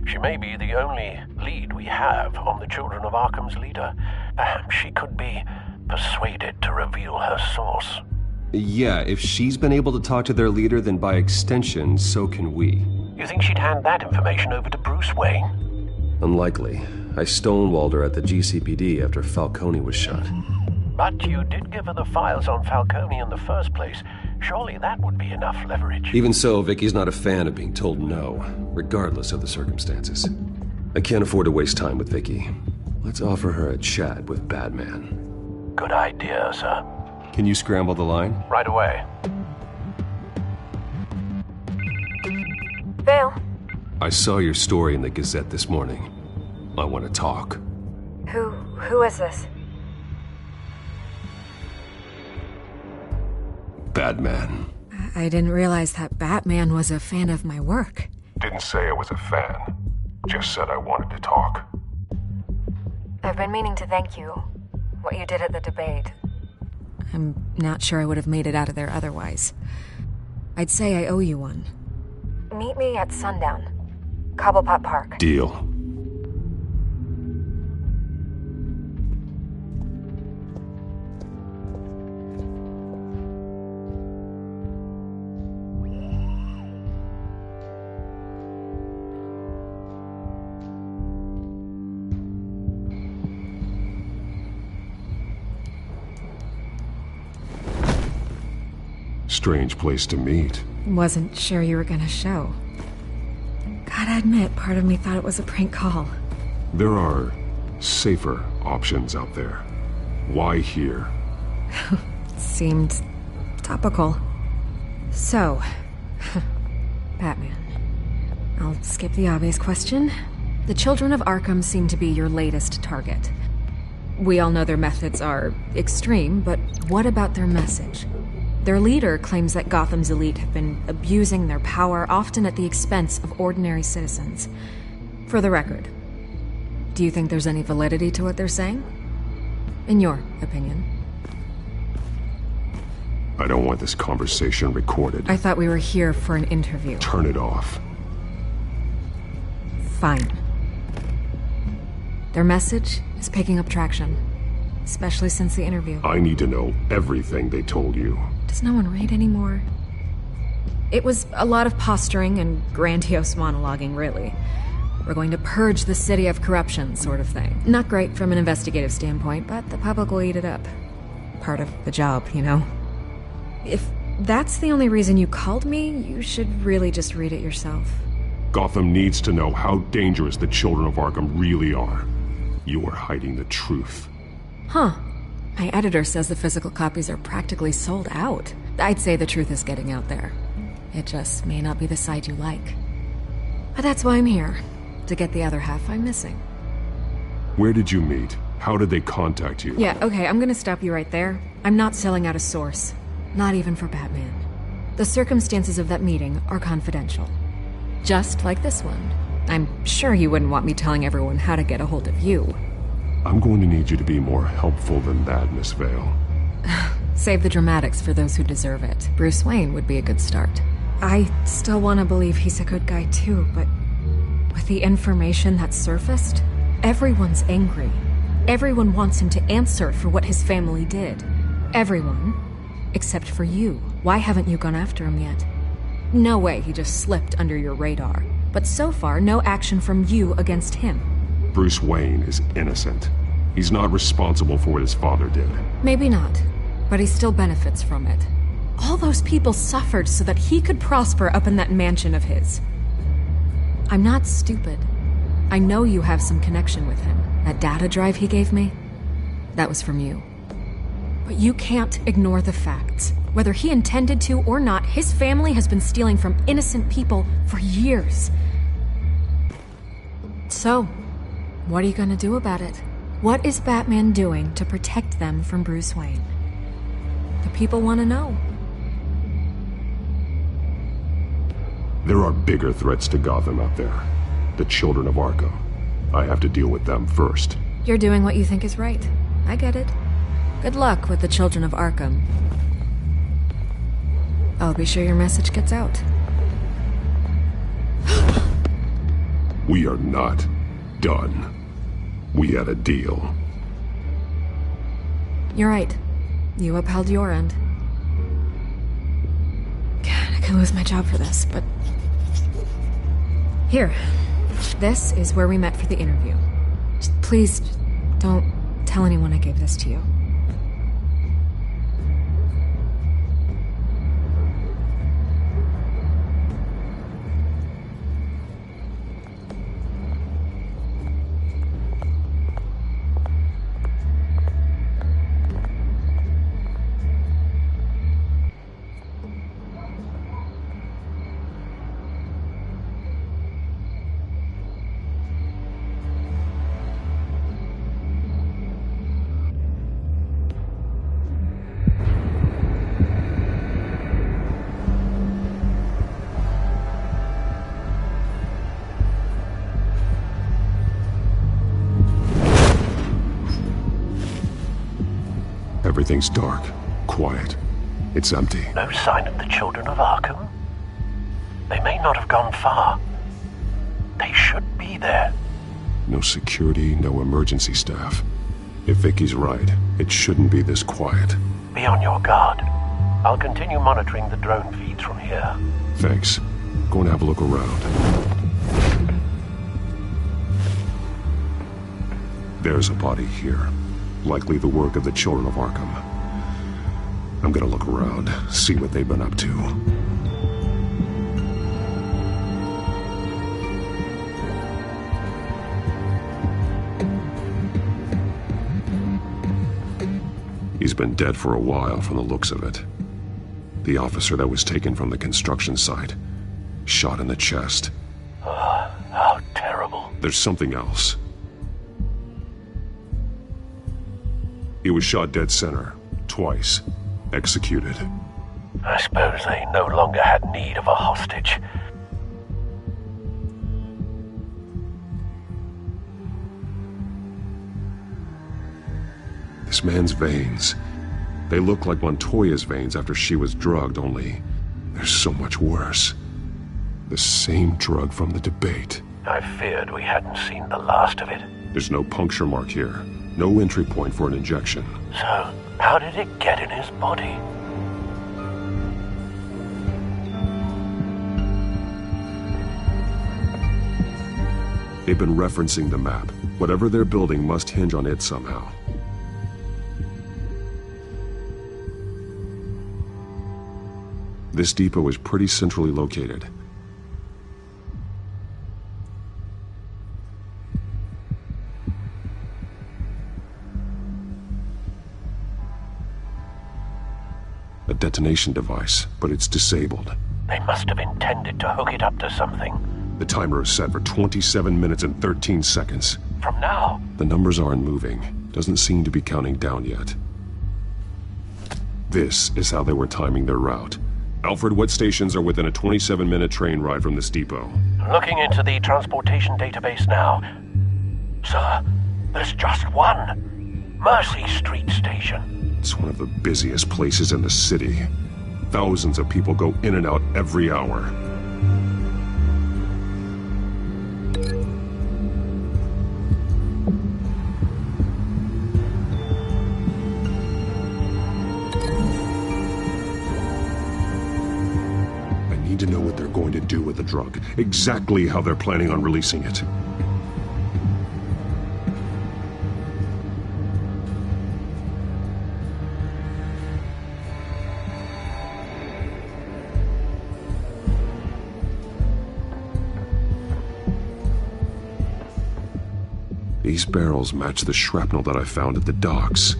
She may be the only lead we have on the Children of Arkham's leader. Perhaps she could be persuaded to reveal her source. Yeah, if she's been able to talk to their leader, then by extension, so can we. You think she'd hand that information over to Bruce Wayne? Unlikely. I stonewalled her at the GCPD after Falcone was shot. But you did give her the files on Falcone in the first place. Surely that would be enough leverage. Even so, Vicky's not a fan of being told no, regardless of the circumstances. I can't afford to waste time with Vicky. Let's offer her a chat with Batman. Good idea, sir. Can you scramble the line? Right away. Vale. I saw your story in the Gazette this morning. I want to talk. Who is this? Batman. I didn't realize that Batman was a fan of my work. Didn't say I was a fan. Just said I wanted to talk. I've been meaning to thank you. What you did at the debate. I'm not sure I would have made it out of there otherwise. I'd say I owe you one. Meet me at sundown. Cobblepot Park. Deal. Strange place to meet. Wasn't sure you were gonna show. Gotta admit, part of me thought it was a prank call. There are safer options out there. Why here? Seemed topical. So, Batman. I'll skip the obvious question. The children of Arkham seem to be your latest target. We all know their methods are extreme, but what about their message? Their leader claims that Gotham's elite have been abusing their power, often at the expense of ordinary citizens. For the record, do you think there's any validity to what they're saying? In your opinion? I don't want this conversation recorded. I thought we were here for an interview. Turn it off. Fine. Their message is picking up traction, especially since the interview. I need to know everything they told you. Does no one read anymore? It was a lot of posturing and grandiose monologuing, really. We're going to purge the city of corruption, sort of thing. Not great from an investigative standpoint, but the public will eat it up. Part of the job, you know? If that's the only reason you called me, you should really just read it yourself. Gotham needs to know how dangerous the children of Arkham really are. You are hiding the truth. Huh. My editor says the physical copies are practically sold out. I'd say the truth is getting out there. It just may not be the side you like. But that's why I'm here, to get the other half I'm missing. Where did you meet? How did they contact you? Yeah, okay, I'm gonna stop you right there. I'm not selling out a source. Not even for Batman. The circumstances of that meeting are confidential. Just like this one. I'm sure you wouldn't want me telling everyone how to get a hold of you. I'm going to need you to be more helpful than that, Miss Vale. Save the dramatics for those who deserve it. Bruce Wayne would be a good start. I still want to believe he's a good guy too, but with the information that's surfaced, everyone's angry. Everyone wants him to answer for what his family did. Everyone, except for you. Why haven't you gone after him yet? No way he just slipped under your radar. But so far, no action from you against him. Bruce Wayne is innocent. He's not responsible for what his father did. Maybe not, but he still benefits from it. All those people suffered so that he could prosper up in that mansion of his. I'm not stupid. I know you have some connection with him. That data drive he gave me, that was from you. But you can't ignore the facts. Whether he intended to or not, his family has been stealing from innocent people for years. So, what are you gonna do about it? What is Batman doing to protect them from Bruce Wayne? The people want to know. There are bigger threats to Gotham out there. The children of Arkham. I have to deal with them first. You're doing what you think is right. I get it. Good luck with the children of Arkham. I'll be sure your message gets out. We are not done. We had a deal. You're right. You upheld your end. God, I could lose my job for this, but... Here. This is where we met for the interview. Just please, don't tell anyone I gave this to you. Everything's dark, quiet. It's empty. No sign of the children of Arkham? They may not have gone far. They should be there. No security, no emergency staff. If Vicky's right, it shouldn't be this quiet. Be on your guard. I'll continue monitoring the drone feeds from here. Thanks. Go and have a look around. There's a body here. Likely the work of the Children of Arkham. I'm gonna look around, see what they've been up to. He's been dead for a while from the looks of it. The officer that was taken from the construction site. Shot in the chest. How terrible. There's something else. He was shot dead center. Twice. Executed. I suppose they no longer had need of a hostage. This man's veins. They look like Montoya's veins after she was drugged, only they're so much worse. The same drug from the debate. I feared we hadn't seen the last of it. There's no puncture mark here. No entry point for an injection. So, how did it get in his body? They've been referencing the map. Whatever they're building must hinge on it somehow. This depot is pretty centrally located. A detonation device, but it's disabled. They must have intended to hook it up to something. The timer is set for 27 minutes and 13 seconds. From now? The numbers aren't moving. Doesn't seem to be counting down yet. This is how they were timing their route. Alfred, what stations are within a 27-minute train ride from this depot? Looking into the transportation database now. Sir, there's just one. Mercy Street Station. It's one of the busiest places in the city. Thousands of people go in and out every hour. To know what they're going to do with the drug, exactly how they're planning on releasing it. These barrels match the shrapnel that I found at the docks.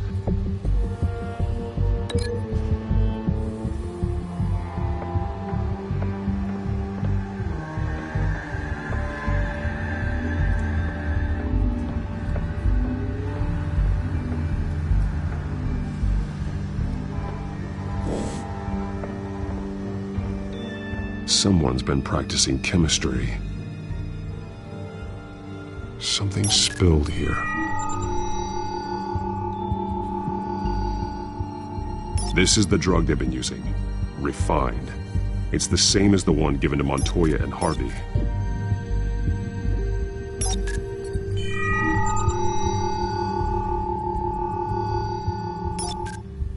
Someone's been practicing chemistry. Something spilled here. This is the drug they've been using. Refined. It's the same as the one given to Montoya and Harvey.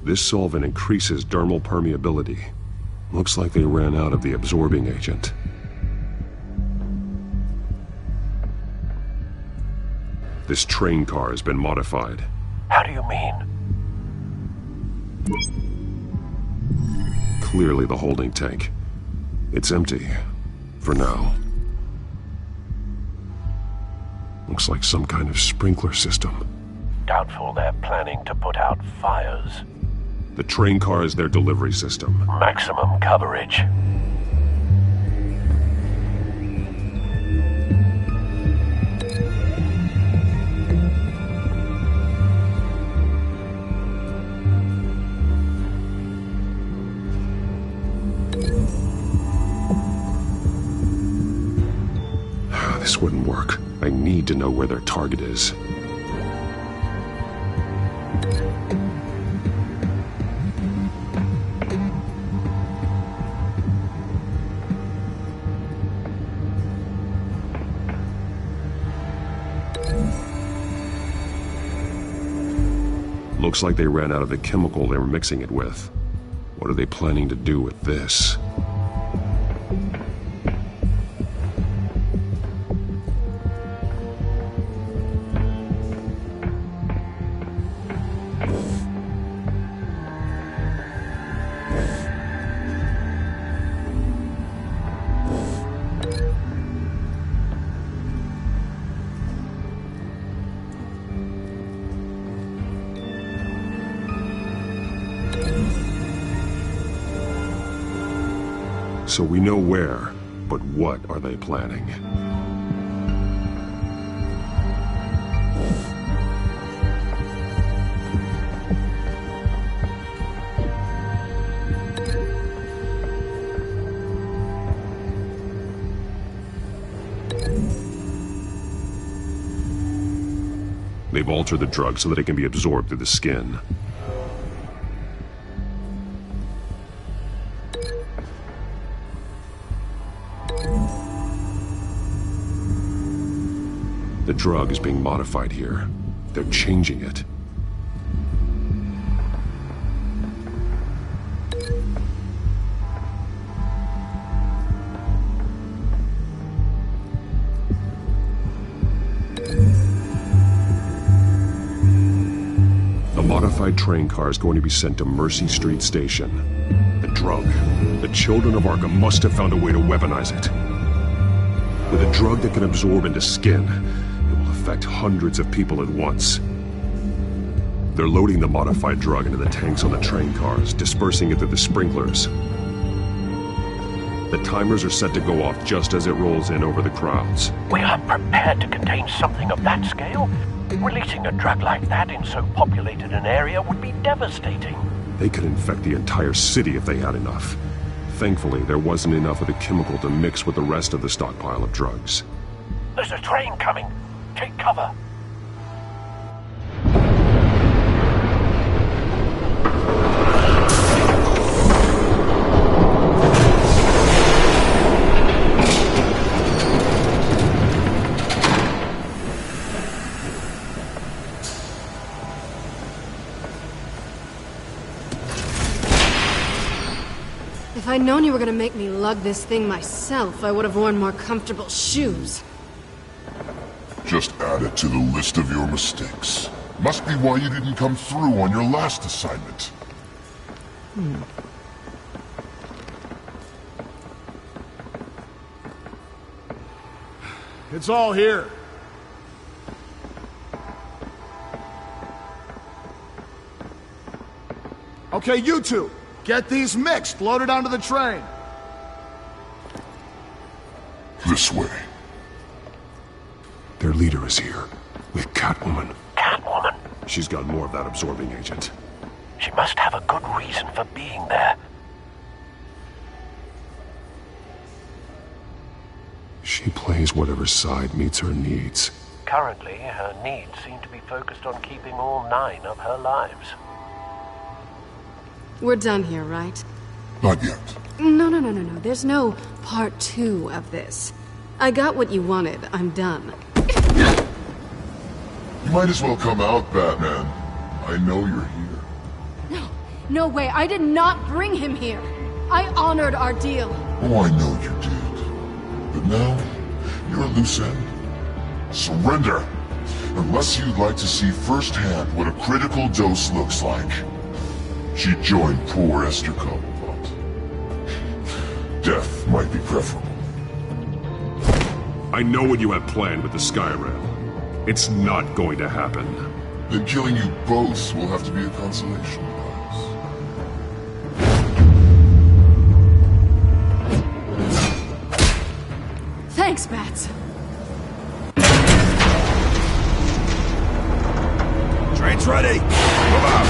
This solvent increases dermal permeability. Looks like they ran out of the absorbing agent. This train car has been modified. How do you mean? Clearly the holding tank. It's empty. For now. Looks like some kind of sprinkler system. Doubtful they're planning to put out fires. The train car is their delivery system. Maximum coverage. This wouldn't work. I need to know where their target is. Looks like they ran out of the chemical they were mixing it with. What are they planning to do with this? So we know where, but what are they planning? They've altered the drug so that it can be absorbed through the skin. The drug is being modified here. They're changing it. The modified train car is going to be sent to Mercy Street Station. The drug. The children of Arkham must have found a way to weaponize it. With a drug that can absorb into skin, affect hundreds of people at once. They're loading the modified drug into the tanks on the train cars, dispersing it through the sprinklers. The timers are set to go off just as it rolls in over the crowds. We aren't prepared to contain something of that scale. Releasing a drug like that in so populated an area would be devastating. They could infect the entire city if they had enough. Thankfully, there wasn't enough of the chemical to mix with the rest of the stockpile of drugs. There's a train coming. Take cover. If I'd known you were gonna make me lug this thing myself, I would have worn more comfortable shoes. Just add it to the list of your mistakes. Must be why you didn't come through on your last assignment. It's all here. Okay, you two, get these mixed, loaded onto the train. This way. Their leader is here, with Catwoman. Catwoman? She's got more of that absorbing agent. She must have a good reason for being there. She plays whatever side meets her needs. Currently, her needs seem to be focused on keeping all 9 of her lives. We're done here, right? Not yet. No. There's no part 2 of this. I got what you wanted. I'm done. You might as well come out, Batman. I know you're here. No way. I did not bring him here. I honored our deal. Oh, I know you did. But now, you're a loose end. Surrender! Unless you'd like to see firsthand what a critical dose looks like. She joined poor Esther Cobblepot. Death might be preferable. I know what you have planned with the Skyrim. It's not going to happen. Then killing you both will have to be a consolation prize. Thanks, Bats. Train's ready! Move out!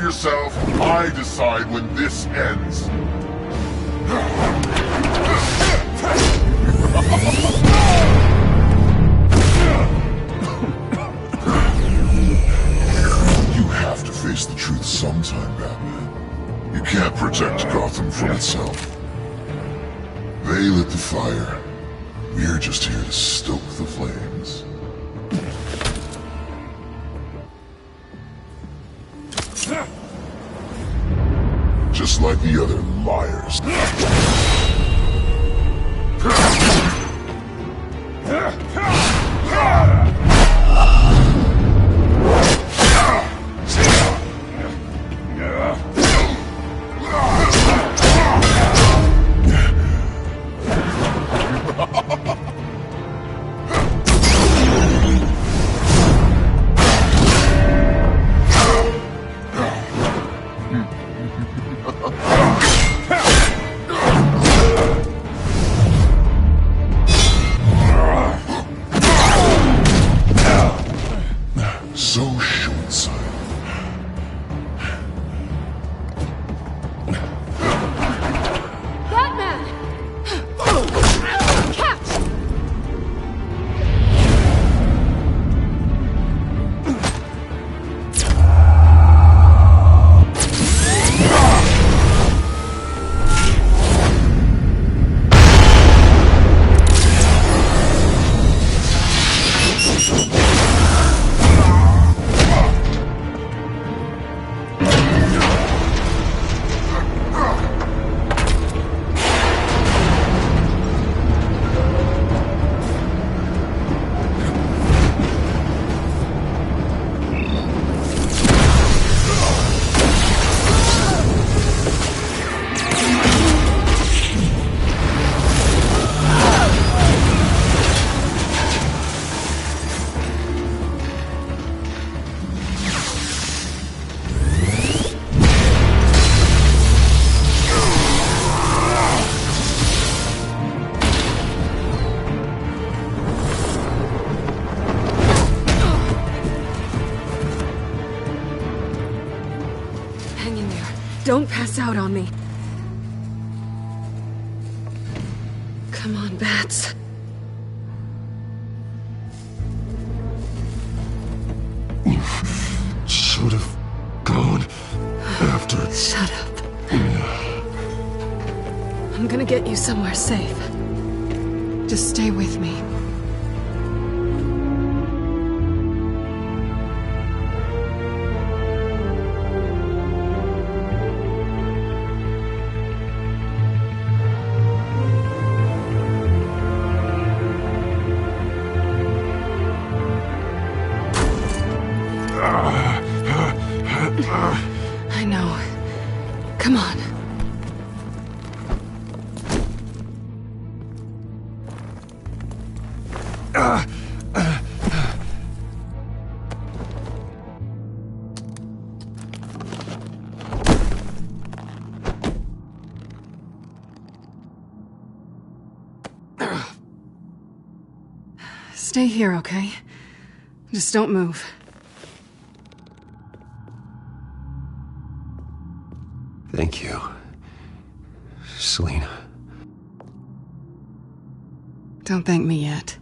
yourself. I decide when this ends. You have to face the truth sometime, Batman. You can't protect Gotham from itself. They lit the fire. We're just here to stoke the flames. Just like the other liars. So short-sighted. Batman! Catch! Hang in there. Don't pass out on me. Come on, Bats. Should have gone after. Shut up. I'm gonna get you somewhere safe. Just stay with me. I know. Come on. Stay here, okay? Just don't move. Thank you, Selina. Don't thank me yet.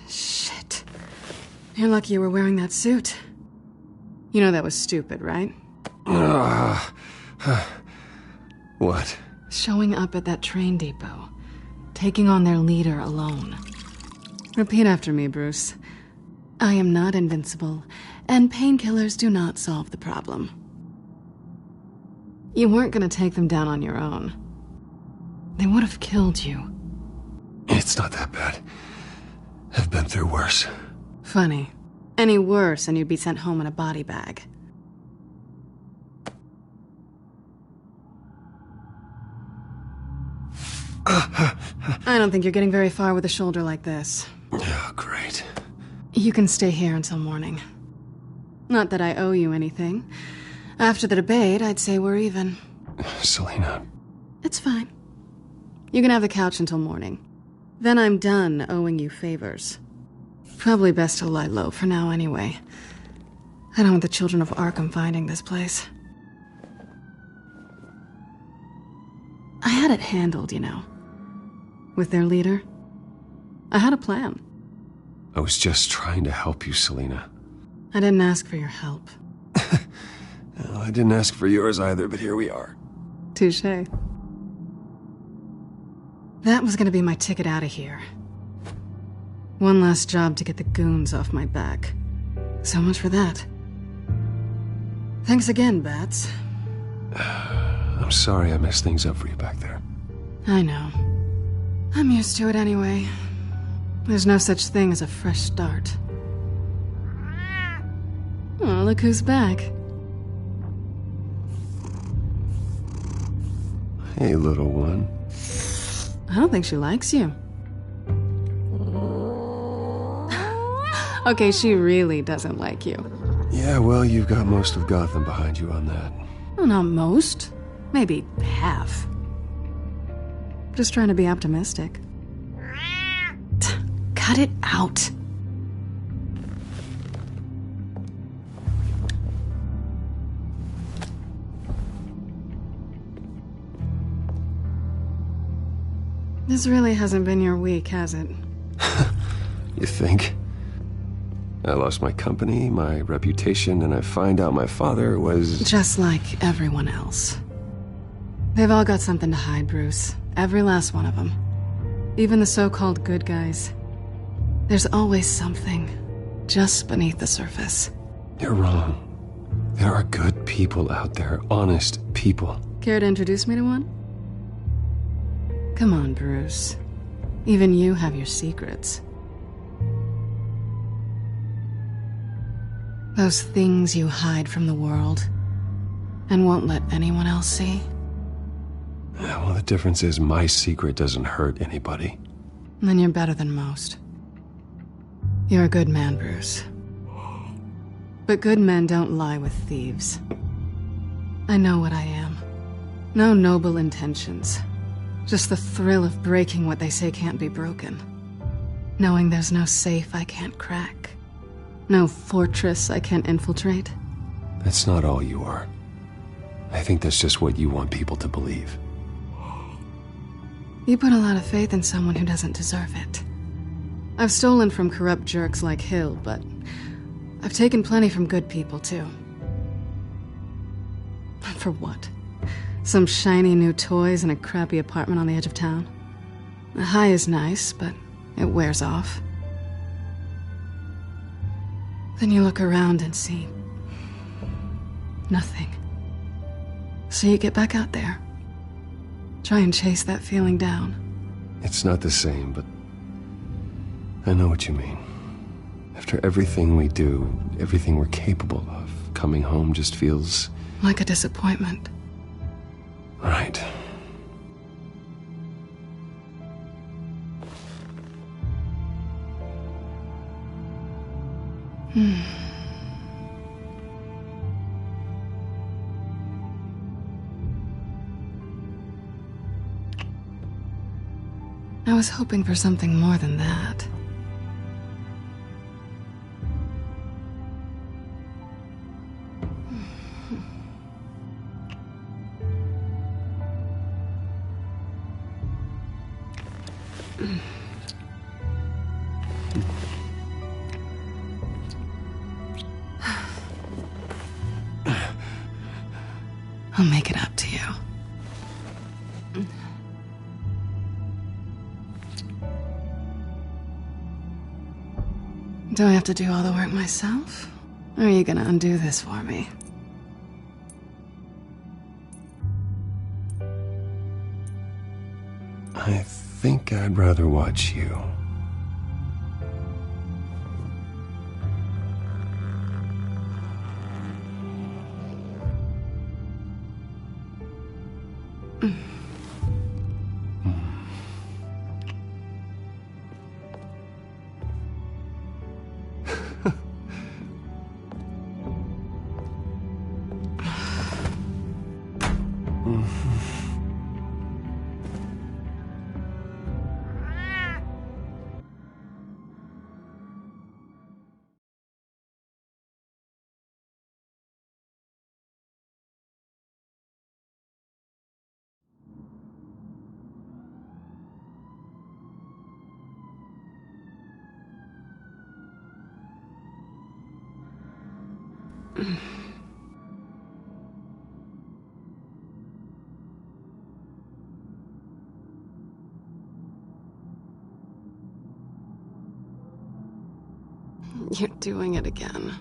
Shit. You're lucky you were wearing that suit. You know that was stupid, right? What? Showing up at that train depot. Taking on their leader alone. Repeat after me, Bruce. I am not invincible, and painkillers do not solve the problem. You weren't gonna take them down on your own. They would have killed you. It's not that bad. I've been through worse. Funny. Any worse and you'd be sent home in a body bag. I don't think you're getting very far with a shoulder like this. Oh, great. You can stay here until morning. Not that I owe you anything. After the debate, I'd say we're even. Selina. It's fine. You can have the couch until morning. Then I'm done owing you favors. Probably best to lie low for now anyway. I don't want the children of Arkham finding this place. I had it handled, you know. With their leader. I had a plan. I was just trying to help you, Selina. I didn't ask for your help. Well, I didn't ask for yours either, but here we are. Touché. That was gonna be my ticket out of here. One last job to get the goons off my back. So much for that. Thanks again, Bats. I'm sorry I messed things up for you back there. I know. I'm used to it anyway. There's no such thing as a fresh start. Oh, look who's back. Hey, little one. I don't think she likes you. Okay, she really doesn't like you. Yeah, well, you've got most of Gotham behind you on that. Well, not most. Maybe half. Just trying to be optimistic. Cut it out. This really hasn't been your week, has it? You think? I lost my company, my reputation, and I find out my father was... Just like everyone else. They've all got something to hide, Bruce. Every last one of them. Even the so-called good guys. There's always something just beneath the surface. You're wrong. There are good people out there, honest people. Care to introduce me to one? Come on, Bruce. Even you have your secrets. Those things you hide from the world and won't let anyone else see. Yeah, well, the difference is my secret doesn't hurt anybody. Then you're better than most. You're a good man, Bruce. But good men don't lie with thieves. I know what I am. No noble intentions. Just the thrill of breaking what they say can't be broken. Knowing there's no safe I can't crack. No fortress I can't infiltrate. That's not all you are. I think that's just what you want people to believe. You put a lot of faith in someone who doesn't deserve it. I've stolen from corrupt jerks like Hill, but I've taken plenty from good people, too. For what? Some shiny new toys in a crappy apartment on the edge of town? The high is nice, but it wears off. Then you look around and see nothing. So you get back out there. Try and chase that feeling down. It's not the same, but I know what you mean. After everything we do, everything we're capable of, coming home just feels... like a disappointment. Right. I was hoping for something more than that. I'll make it up to you. Do I have to do all the work myself? Or are you gonna undo this for me? I think I'd rather watch you. You're doing it again.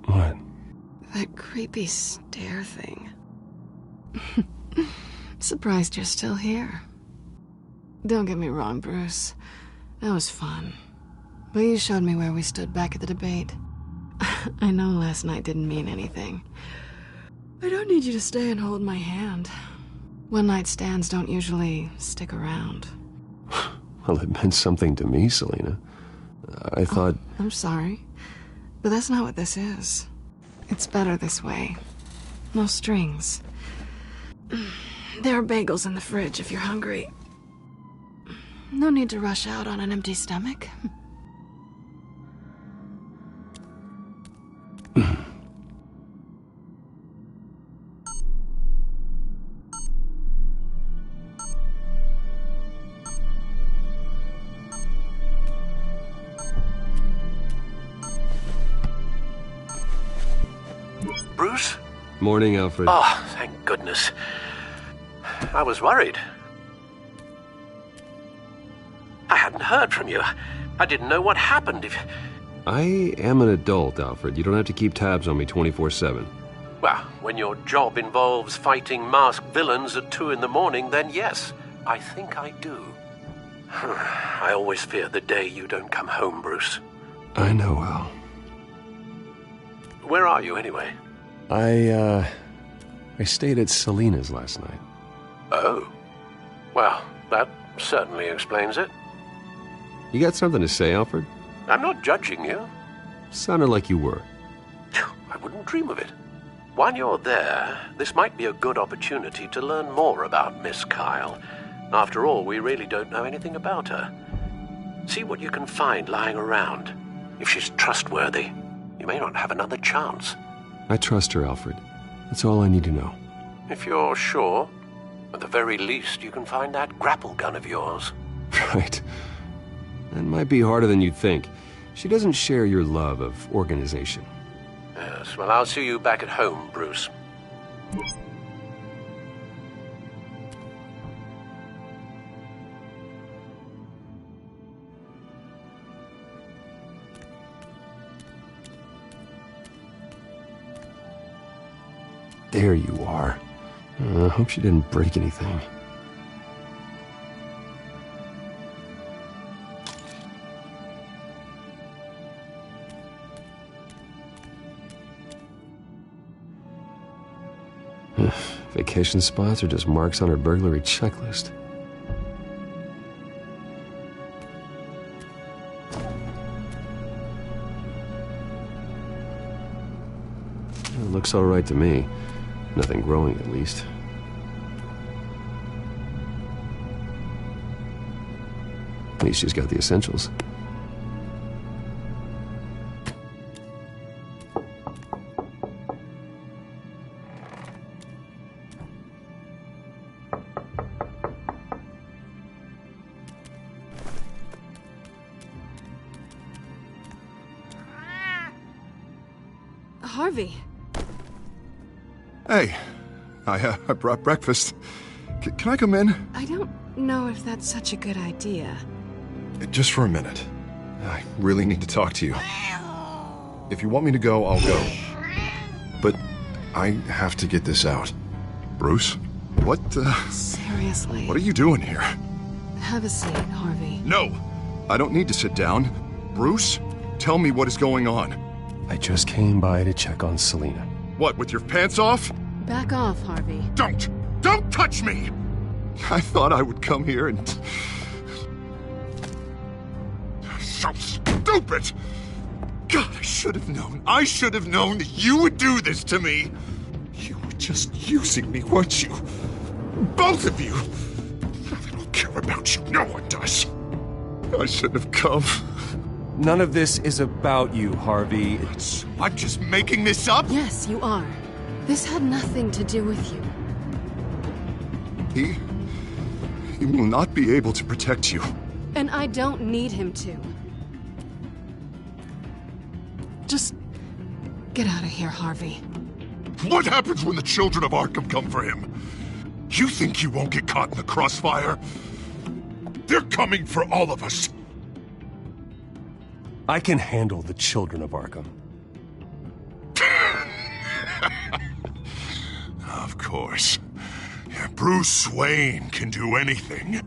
What? That creepy stare thing. Surprised you're still here. Don't get me wrong, Bruce. That was fun. But you showed me where we stood back at the debate. I know last night didn't mean anything. I don't need you to stay and hold my hand. One-night stands don't usually stick around. Well, it meant something to me, Selina. I thought... Oh, I'm sorry. But that's not what this is. It's better this way. No strings. There are bagels in the fridge if you're hungry. No need to rush out on an empty stomach. Bruce? Morning, Alfred. Oh, thank goodness. I was worried. I hadn't heard from you. I didn't know what happened. I am an adult, Alfred. You don't have to keep tabs on me 24/7. Well, when your job involves fighting masked villains at 2 in the morning, then yes, I think I do. I always fear the day you don't come home, Bruce. I know, Al. Where are you, anyway? I stayed at Selina's last night. Oh. Well, that certainly explains it. You got something to say, Alfred? I'm not judging you. Sounded like you were. I wouldn't dream of it. While you're there, this might be a good opportunity to learn more about Miss Kyle. After all, we really don't know anything about her. See what you can find lying around. If she's trustworthy, you may not have another chance. I trust her, Alfred. That's all I need to know. If you're sure, at the very least, you can find that grapple gun of yours. Right. That might be harder than you'd think. She doesn't share your love of organization. Yes, well, I'll see you back at home, Bruce. There you are. I hope she didn't break anything. Vacation spots are just marks on her burglary checklist. It looks all right to me. Nothing growing, at least. At least she's got the essentials. Harvey. Hey, I brought breakfast. Can I come in? I don't know if that's such a good idea. Just for a minute. I really need to talk to you. If you want me to go, I'll go. But I have to get this out. Bruce? What, Seriously. What are you doing here? Have a seat, Harvey. No! I don't need to sit down. Bruce, tell me what is going on. I just came by to check on Selina. What, with your pants off? Back off, Harvey. Don't touch me! I thought I would come here and... So stupid! God, I should have known. I should have known that you would do this to me. You were just using me, weren't you? Both of you. I don't care about you. No one does. I shouldn't have come. None of this is about you, Harvey. I'm just making this up? Yes, you are. This had nothing to do with you. He will not be able to protect you. And I don't need him to. Just Get out of here, Harvey. What happens when the children of Arkham come for him? You think you won't get caught in the crossfire? They're coming for all of us. I can handle the children of Arkham. Of course. Bruce Wayne can do anything.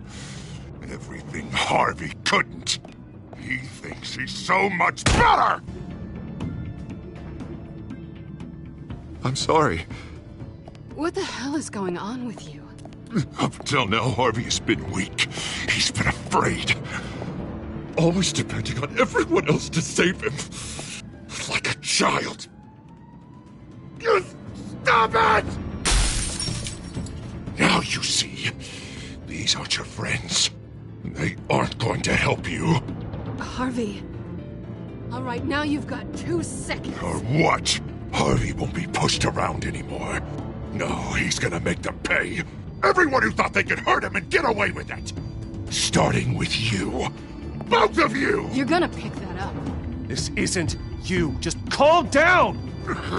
Everything Harvey couldn't. He thinks he's so much better! I'm sorry. What the hell is going on with you? Up until now, Harvey has been weak. He's been afraid. Always depending on everyone else to save him. Like a child. Stop it! Now you see. These aren't your friends. They aren't going to help you. Harvey. All right, now you've got 2 seconds. Or what? Harvey won't be pushed around anymore. No, he's gonna make them pay. Everyone who thought they could hurt him and get away with it. Starting with you. Both of you! You're gonna pick that up. This isn't you. Just calm down!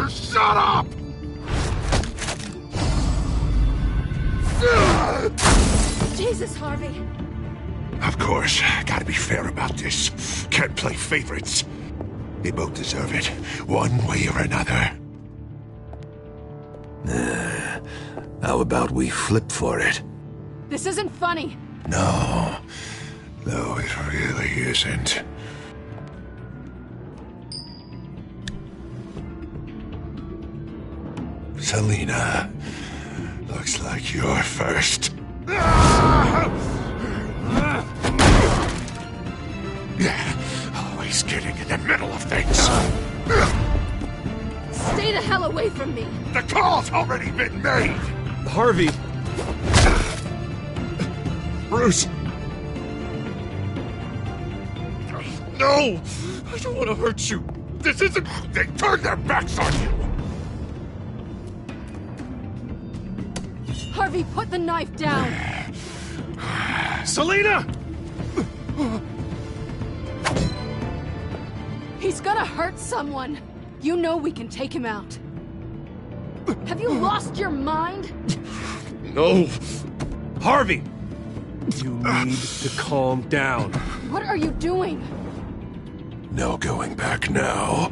Shut up! Jesus, Harvey. Of course, gotta be fair about this. Can't play favorites. They both deserve it, one way or another. How about we flip for it? This isn't funny. No, it really isn't. Selina, looks like you're first. Always getting in the middle of things. Stay the hell away from me. The call's already been made. Harvey. Bruce. No! I don't want to hurt you. This isn't... They turned their backs on you. Harvey, put the knife down. Selina! He's gonna hurt someone. You know we can take him out. Have you lost your mind? No. Harvey! You need to calm down. What are you doing? No going back now.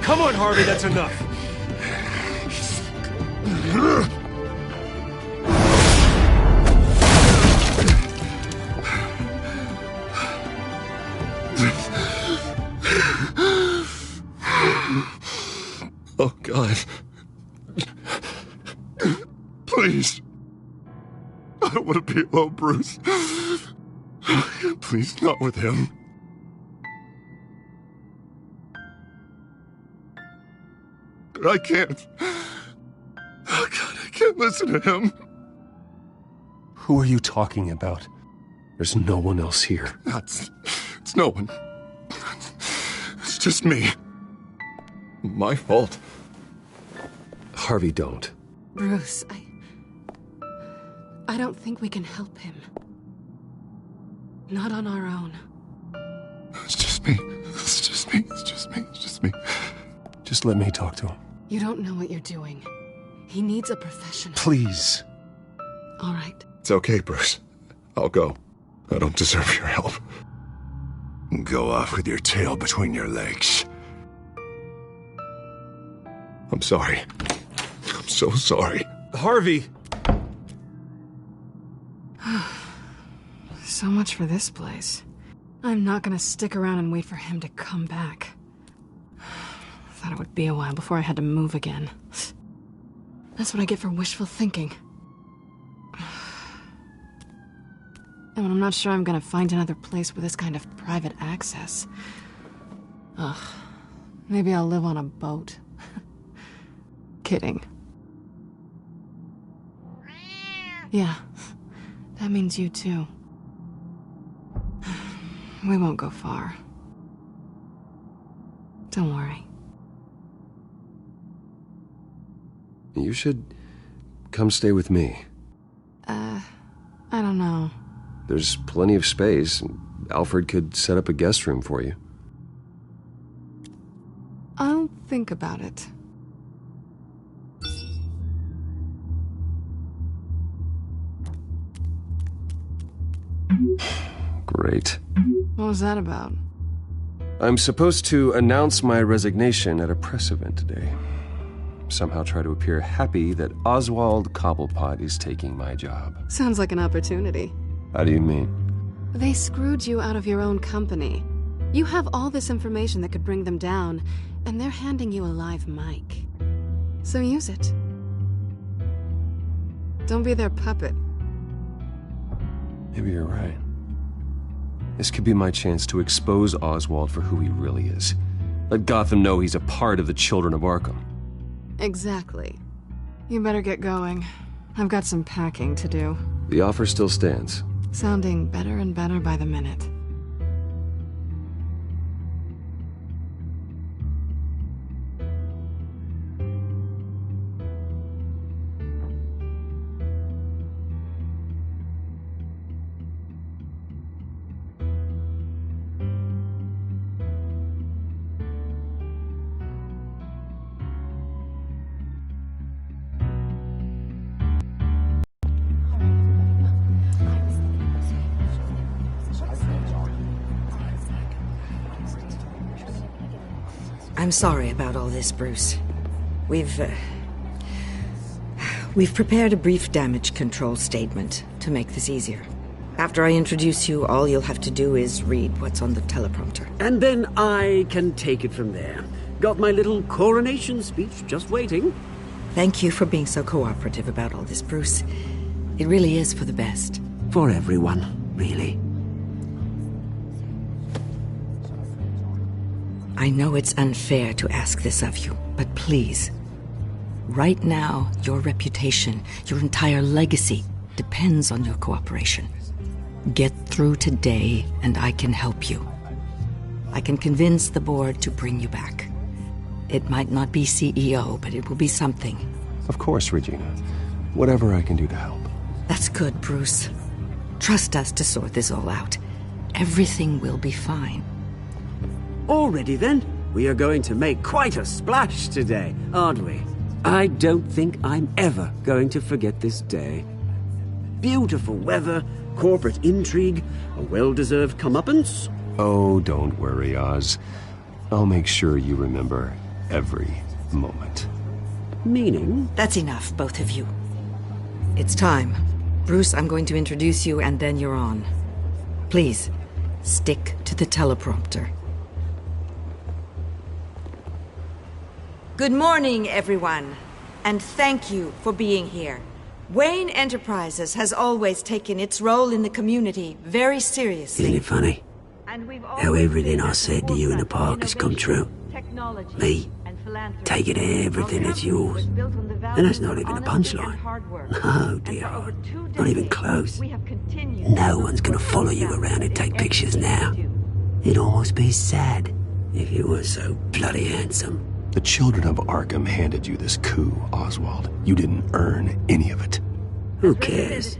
Come on, Harvey, that's enough. Oh, God. Please. I don't want to be alone, Bruce. Please, not with him. But I can't. Oh, God, I can't listen to him. Who are you talking about? There's no one else here. It's no one. It's just me. My fault. Harvey, don't. Bruce, I don't think we can help him. Not on our own. It's just me. It's just me. It's just me. It's just me. Just let me talk to him. You don't know what you're doing. He needs a professional. Please. All right. It's okay, Bruce. I'll go. I don't deserve your help. Go off with your tail between your legs. I'm sorry. I'm so sorry. Harvey! So much for this place. I'm not gonna stick around and wait for him to come back. Thought it would be a while before I had to move again. That's what I get for wishful thinking. And when I'm not sure I'm gonna find another place with this kind of private access. Ugh. Maybe I'll live on a boat. Kidding. Yeah. That means you too. We won't go far. Don't worry. You should come stay with me. I don't know. There's plenty of space. Alfred could set up a guest room for you. I'll think about it. Great. What was that about? I'm supposed to announce my resignation at a press event today. Somehow try to appear happy that Oswald Cobblepot is taking my job. Sounds like an opportunity. How do you mean? They screwed you out of your own company. You have all this information that could bring them down, and they're handing you a live mic. So use it. Don't be their puppet. Maybe you're right. This could be my chance to expose Oswald for who he really is. Let Gotham know he's a part of the Children of Arkham. Exactly. You better get going. I've got some packing to do. The offer still stands. Sounding better and better by the minute. I'm sorry about all this, Bruce. We've prepared a brief damage control statement to make this easier. After I introduce you, all you'll have to do is read what's on the teleprompter. And then I can take it from there. Got my little coronation speech just waiting. Thank you for being so cooperative about all this, Bruce. It really is for the best. For everyone, really. I know it's unfair to ask this of you, but please. Right now, your reputation, your entire legacy, depends on your cooperation. Get through today, and I can help you. I can convince the board to bring you back. It might not be CEO, but it will be something. Of course, Regina. Whatever I can do to help. That's good, Bruce. Trust us to sort this all out. Everything will be fine. Already then, we are going to make quite a splash today, aren't we? I don't think I'm ever going to forget this day. Beautiful weather, corporate intrigue, a well-deserved comeuppance. Oh, don't worry, Oz. I'll make sure you remember every moment. Meaning? That's enough, both of you. It's time. Bruce, I'm going to introduce you, and then you're on. Please, stick to the teleprompter. Good morning, everyone, and thank you for being here. Wayne Enterprises has always taken its role in the community very seriously. Isn't it funny? How everything I said to you in the park has come true. Me, taking everything that's yours. And that's not even a punchline. No, dear heart, not even close. No one's gonna follow you around and take pictures now. It'd almost be sad if you were so bloody handsome. The Children of Arkham handed you this coup, Oswald. You didn't earn any of it. Who cares?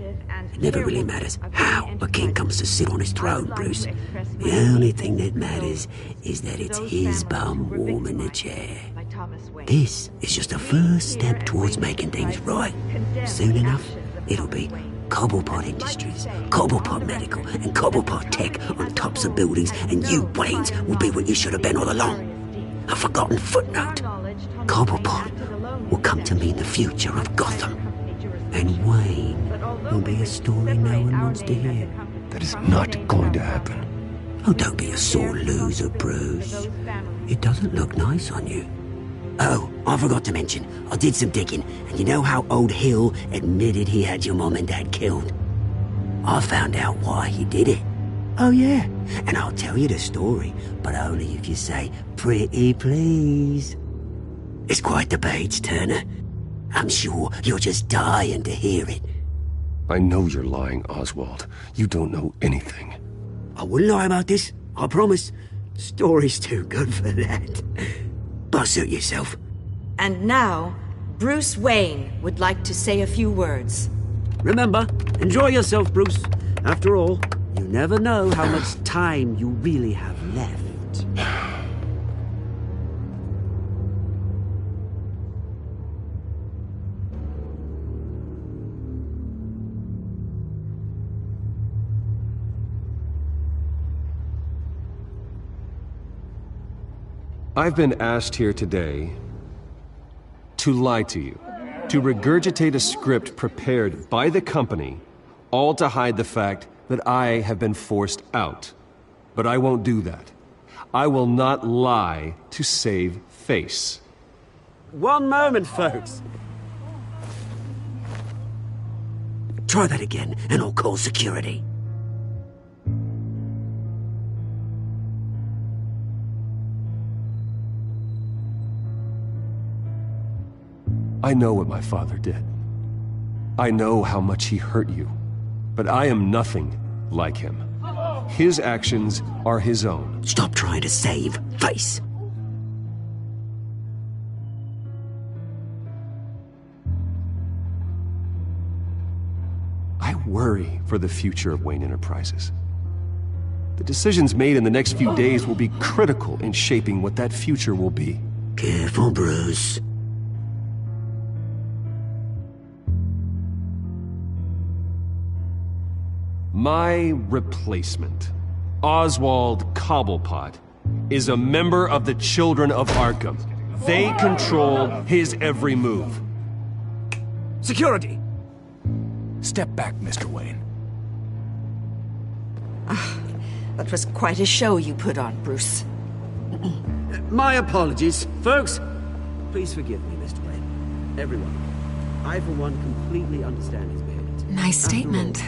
It never really matters how a king comes to sit on his throne, Bruce. The only thing that matters is that it's his bum warming the chair. This is just a first step towards making things right. Soon enough, it'll be Cobblepot Industries, Cobblepot Medical, and Cobblepot Tech on tops of buildings, and you, Waynes, will be what you should have been all along. A forgotten footnote. Cobblepot will come to mean the future of Gotham. And Wayne will be a story no one wants to hear. That is not going to happen. Oh, don't be a sore loser, Bruce. It doesn't look nice on you. Oh, I forgot to mention, I did some digging, and you know how old Hill admitted he had your mom and dad killed? I found out why he did it. Oh, yeah, and I'll tell you the story, but only if you say, pretty please. It's quite the page, Turner. I'm sure you're just dying to hear it. I know you're lying, Oswald. You don't know anything. I wouldn't lie about this, I promise. Story's too good for that. But suit yourself. And now, Bruce Wayne would like to say a few words. Remember, enjoy yourself, Bruce. After all, you never know how much time you really have left. I've been asked here today to lie to you, to regurgitate a script prepared by the company, all to hide the fact that I have been forced out. But I won't do that. I will not lie to save face. One moment, folks. Try that again, and I'll call security. I know what my father did. I know how much he hurt you. But I am nothing like him. His actions are his own. Stop trying to save face. I worry for the future of Wayne Enterprises. The decisions made in the next few days will be critical in shaping what that future will be. Careful, Bruce. My replacement, Oswald Cobblepot, is a member of the Children of Arkham. They control his every move. Security! Step back, Mr. Wayne. That was quite a show you put on, Bruce. My apologies. Folks, please forgive me, Mr. Wayne. Everyone. I, for one, completely understand his behavior. Nice statement.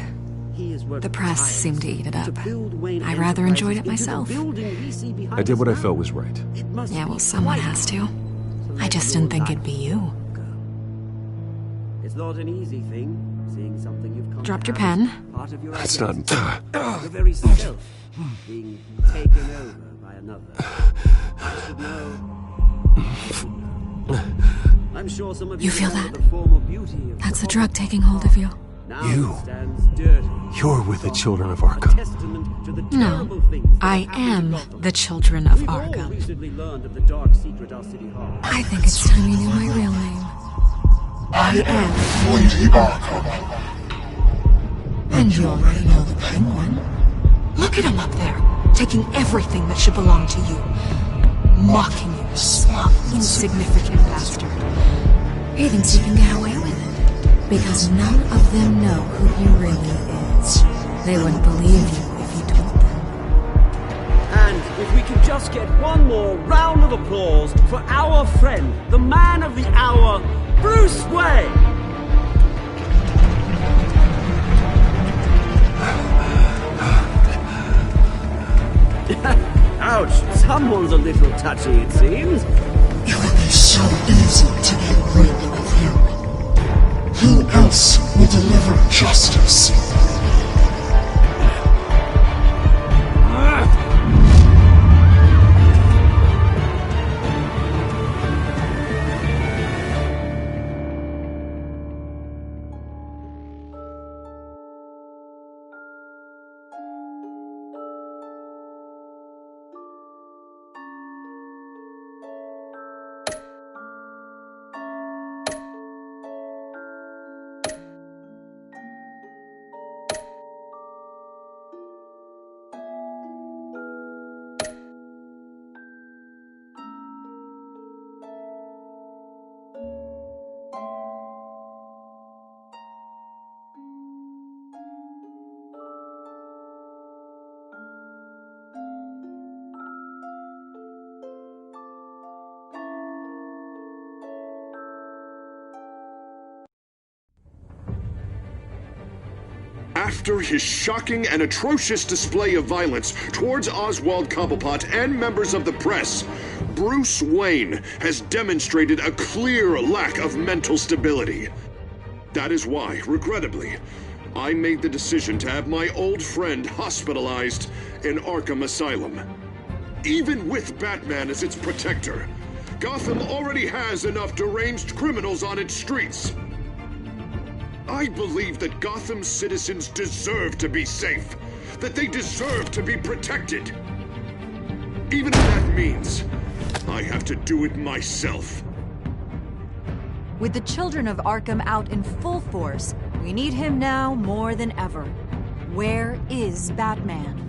The press seemed to eat it up. I rather enjoyed it myself. I did what I felt was right. Yeah, well, someone has to. I just didn't think it'd be you. It's not an easy thing, seeing something you've come Dropped your pen. That's not... Your very self being taken over by another. I should know. I'm sure some of You feel that? The form of beauty of That's the drug taking hold of you. You're with the Children of Arkham. No, I am the Children of Arkham. I think it's time you knew my real name. I am Lady Arkham. And you already know the Penguin. Look at him up there, taking everything that should belong to you. Mocking you, smug, insignificant bastard. He thinks he can get away with it. Because none of them know who he really is. They wouldn't believe you if you told them. And if we could just get one more round of applause for our friend, the man of the hour, Bruce Wayne! Ouch, someone's a little touchy, it seems. It would be so easy to get rid of him. Who else will deliver justice? After his shocking and atrocious display of violence towards Oswald Cobblepot and members of the press, Bruce Wayne has demonstrated a clear lack of mental stability. That is why, regrettably, I made the decision to have my old friend hospitalized in Arkham Asylum. Even with Batman as its protector, Gotham already has enough deranged criminals on its streets. I believe that Gotham's citizens deserve to be safe, that they deserve to be protected. Even if that means I have to do it myself. With the children of Arkham out in full force, we need him now more than ever. Where is Batman?